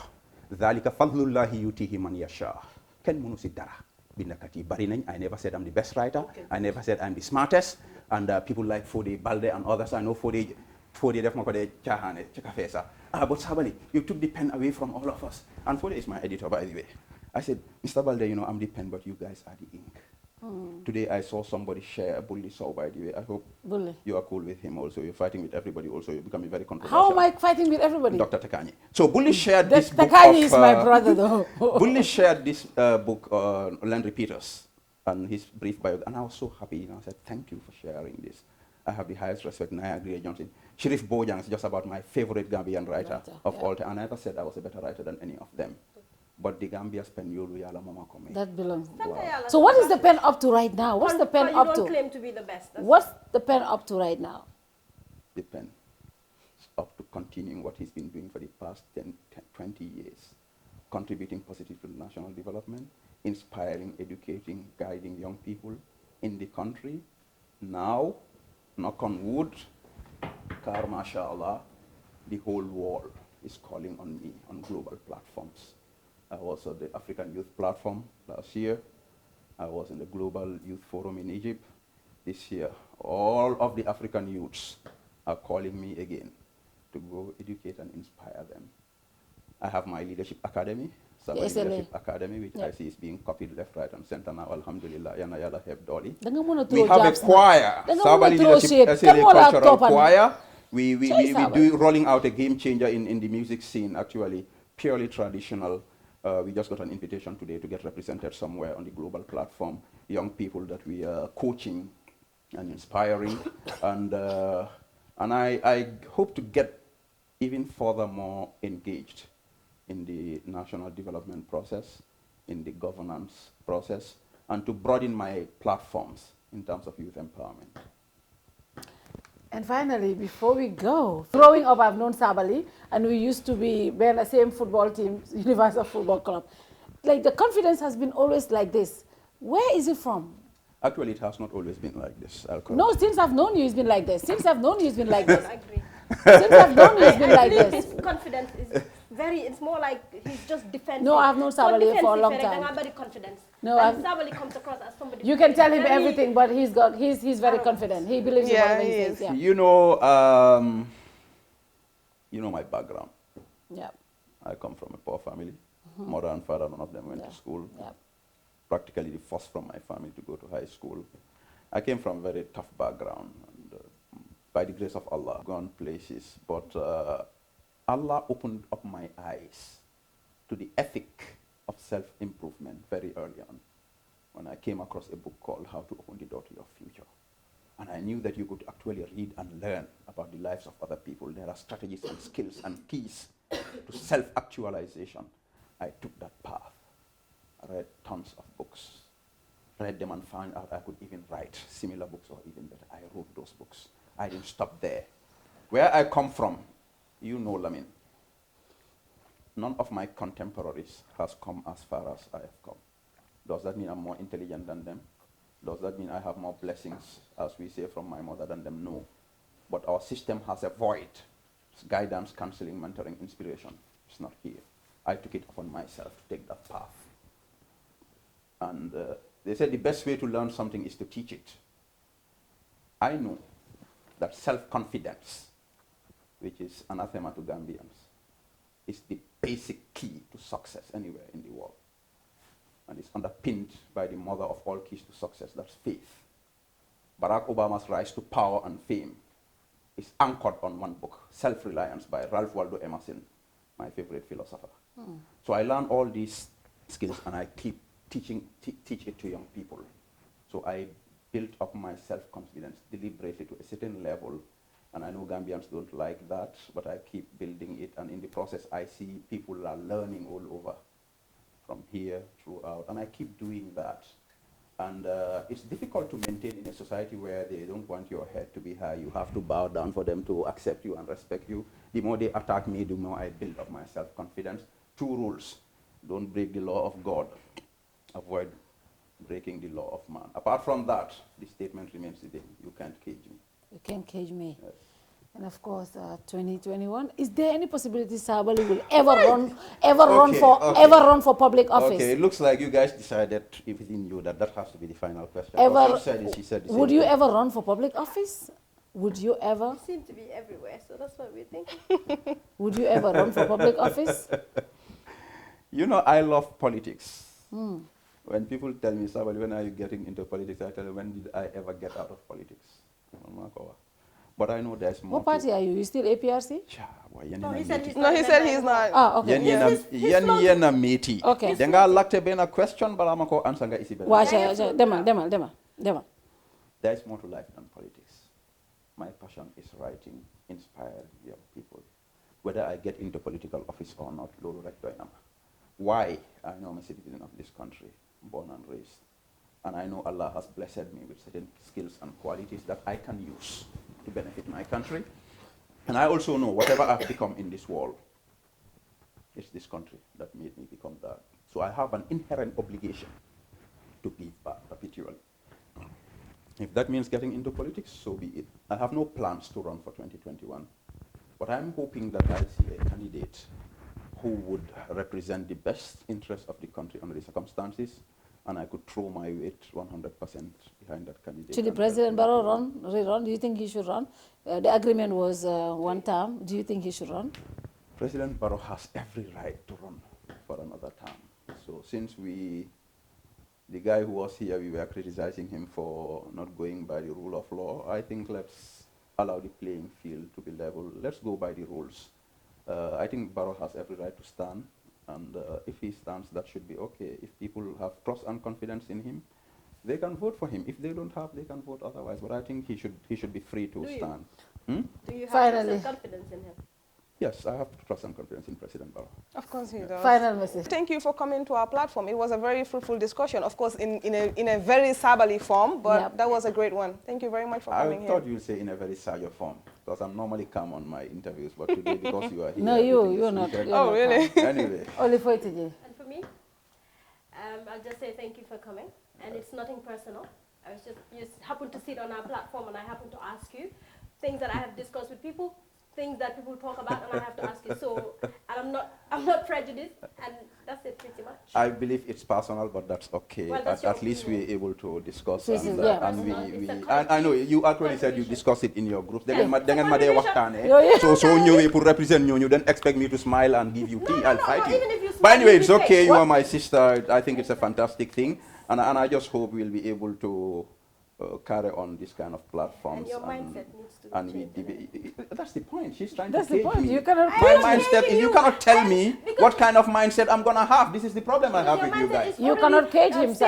Dhalika fadlullahi yutihi man yasha. Ken munu si dara. Bindakati bari nañ. I never said I'm the best writer. Okay. I never said I'm the smartest. And people like Fode Balde and others, I know Fode def mako de chahane chakafesa. But Sabally, you took the pen away from all of us. And Fode is my editor, by the way. I said, "Mr. Balde, you know, I'm the pen, but you guys are the ink." Today I saw somebody share a Bully saw, by the way. I hope you are cool with him also. You're fighting with everybody also. You're becoming very controversial. How am I fighting with everybody? Dr. Takani. So Bully shared this book Takani is my brother, though. Bully shared this book, Landry Peters, and his brief bio. And I was so happy. You know, I said, "Thank you for sharing this. I have the highest respect." And I agree, Johnson. Sheriff Bojang is just about my favorite Gambian writer of all time. And I never said I was a better writer than any of them. But the Gambia's pen, that belongs. Wow. So what is the pen up to right now? What's the pen up to? You don't claim to be the best. What's the pen up to right now? The pen is up to continuing what he's been doing for the past 20 years, contributing positively to national development, inspiring, educating, guiding young people in the country. Now, knock on wood, car mashallah, the whole world is calling on me on global platforms. I was at the African Youth Platform last year. I was in the Global Youth Forum in Egypt this year. All of the African youths are calling me again to go educate and inspire them. I have my leadership academy, Sabally Leadership Academy, which I see is being copied left, right, and center now. Alhamdulillah, yana yala heb dolly. We have a choir, Sabally Leadership Cultural Choir. We do rolling out a game changer in the music scene, actually, purely traditional. We just got an invitation today to get represented somewhere on the global platform. Young people that we are coaching and inspiring. and I hope to get even further more engaged in the national development process, in the governance process, and to broaden my platforms in terms of youth empowerment. And finally, before we go, growing up, I've known Sabally, and we used to be the same football team, Universal Football Club. Like, the confidence has been always like this. Where is it from? Actually, it has not always been like this. No, since I've known you, it's been like this. Since I've known you, it's been like this. I agree. Since I've known you, it's been like this. His confidence is very, it's more like he's just defensive. No, I've known Sabally for a long time. I'm very confident. No, and Sabally comes across as somebody. You can tell him everything, but he's very confident. He believes in whatever he says. Yeah. You know my background. Yeah. I come from a poor family. Mother and father, none of them went to school. Yeah. Practically the first from my family to go to high school. I came from a very tough background. And, by the grace of Allah, I've gone places. But Allah opened up my eyes to the ethic of self-improvement very early on, when I came across a book called How to Open the Door to Your Future. And I knew that you could actually read and learn about the lives of other people. There are strategies and skills and keys to self-actualization. I took that path. I read tons of books, read them and found out I could even write similar books or even better. I wrote those books. I didn't stop there. Where I come from, you know, Lamin, none of my contemporaries has come as far as I have come. Does that mean I'm more intelligent than them? Does that mean I have more blessings, as we say, from my mother than them? No. But our system has a void. It's guidance, counseling, mentoring, inspiration. It's not here. I took it upon myself to take that path. And they said the best way to learn something is to teach it. I know that self-confidence, which is anathema to Gambians, is the basic key to success anywhere in the world. And it's underpinned by the mother of all keys to success, that's faith. Barack Obama's rise to power and fame is anchored on one book, Self-Reliance by Ralph Waldo Emerson, my favorite philosopher. So I learned all these skills and I keep teach it to young people. So I built up my self-confidence deliberately to a certain level, and I know Gambians don't like that, but I keep building it, and in the process I see people are learning all over, from here throughout, and I keep doing that. And it's difficult to maintain in a society where they don't want your head to be high. You have to bow down for them to accept you and respect you. The more they attack me, the more I build up my self-confidence. 2 rules: don't break the law of God, avoid breaking the law of man. Apart from that, the statement remains the same: you can't cage me. You can't cage me. Yes. And of course, 2021. Is there any possibility Sabally will ever run for public office? Okay, it looks like you guys decided within you that has to be the final question. She said would you ever run for public office? Would you ever? We seem to be everywhere, so that's what we're thinking. Would you ever run for public office? You know, I love politics. When people tell me, Sabally, when are you getting into politics? I tell them, when did I ever get out of politics? But I know there's more. What party are you? You still APRC? No, he said he's not. Ah, okay. Yena meti. Okay. Denga lakte bena question, but I'm going to answer isi bena. Dema. There's more to life than politics. My passion is writing, inspiring young people. Whether I get into political office or not, lolo rek doy nama. Why? I know I'm a citizen of this country, born and raised. And I know Allah has blessed me with certain skills and qualities that I can use to benefit my country. And I also know whatever I've become in this world, it's this country that made me become that. So I have an inherent obligation to give back perpetually. If that means getting into politics, so be it. I have no plans to run for 2021, but I'm hoping that I'll see a candidate who would represent the best interest of the country under the circumstances, and I could throw my weight 100% behind that candidate. Should President Barrow rerun? Do you think he should run? The agreement was 1 term. Do you think he should run? President Barrow has every right to run for another term. So since the guy who was here, we were criticizing him for not going by the rule of law, I think let's allow the playing field to be level. Let's go by the rules. I think Barrow has every right to stand, and if he stands, that should be okay. If people have trust and confidence in him, they can vote for him. If they don't have, they can vote otherwise. But I think he should be free to stand. Do you have confidence in him? Yes, I have trust and confidence in President Barrow. Of course he does. Final message. Thank you for coming to our platform. It was a very fruitful discussion, of course, in a very Sabally form, but that was a great one. Thank you very much for coming here. I thought you'd say in a very Sayo form, because I'm normally calm on my interviews, but today, because you are here... No, you're not. Oh, really? Anyway. Only for today. And for me, I'll just say thank you for coming, and it's nothing personal. I was you happened to sit on our platform, and I happened to ask you things that I have discussed with people, things that people talk about, and I have to ask you. So, and I'm not prejudiced, and that's it pretty much. I believe it's personal, but that's okay. Well, that's at least we're able to discuss. This And, is and I know you actually said you discussed it in your groups. So you pour represent you then expect me to smile and give you tea. I'll fight you. But anyway, it's okay. You are my sister. I think it's a fantastic thing, and I just hope we'll be able to carry on this kind of platforms. And your mindset needs to change. That's the point. She's trying That's to the cage point. me. You cannot My mindset is you cannot tell me what kind of mindset I'm going to have. This is the problem I have with you guys. You cannot cage him, sir.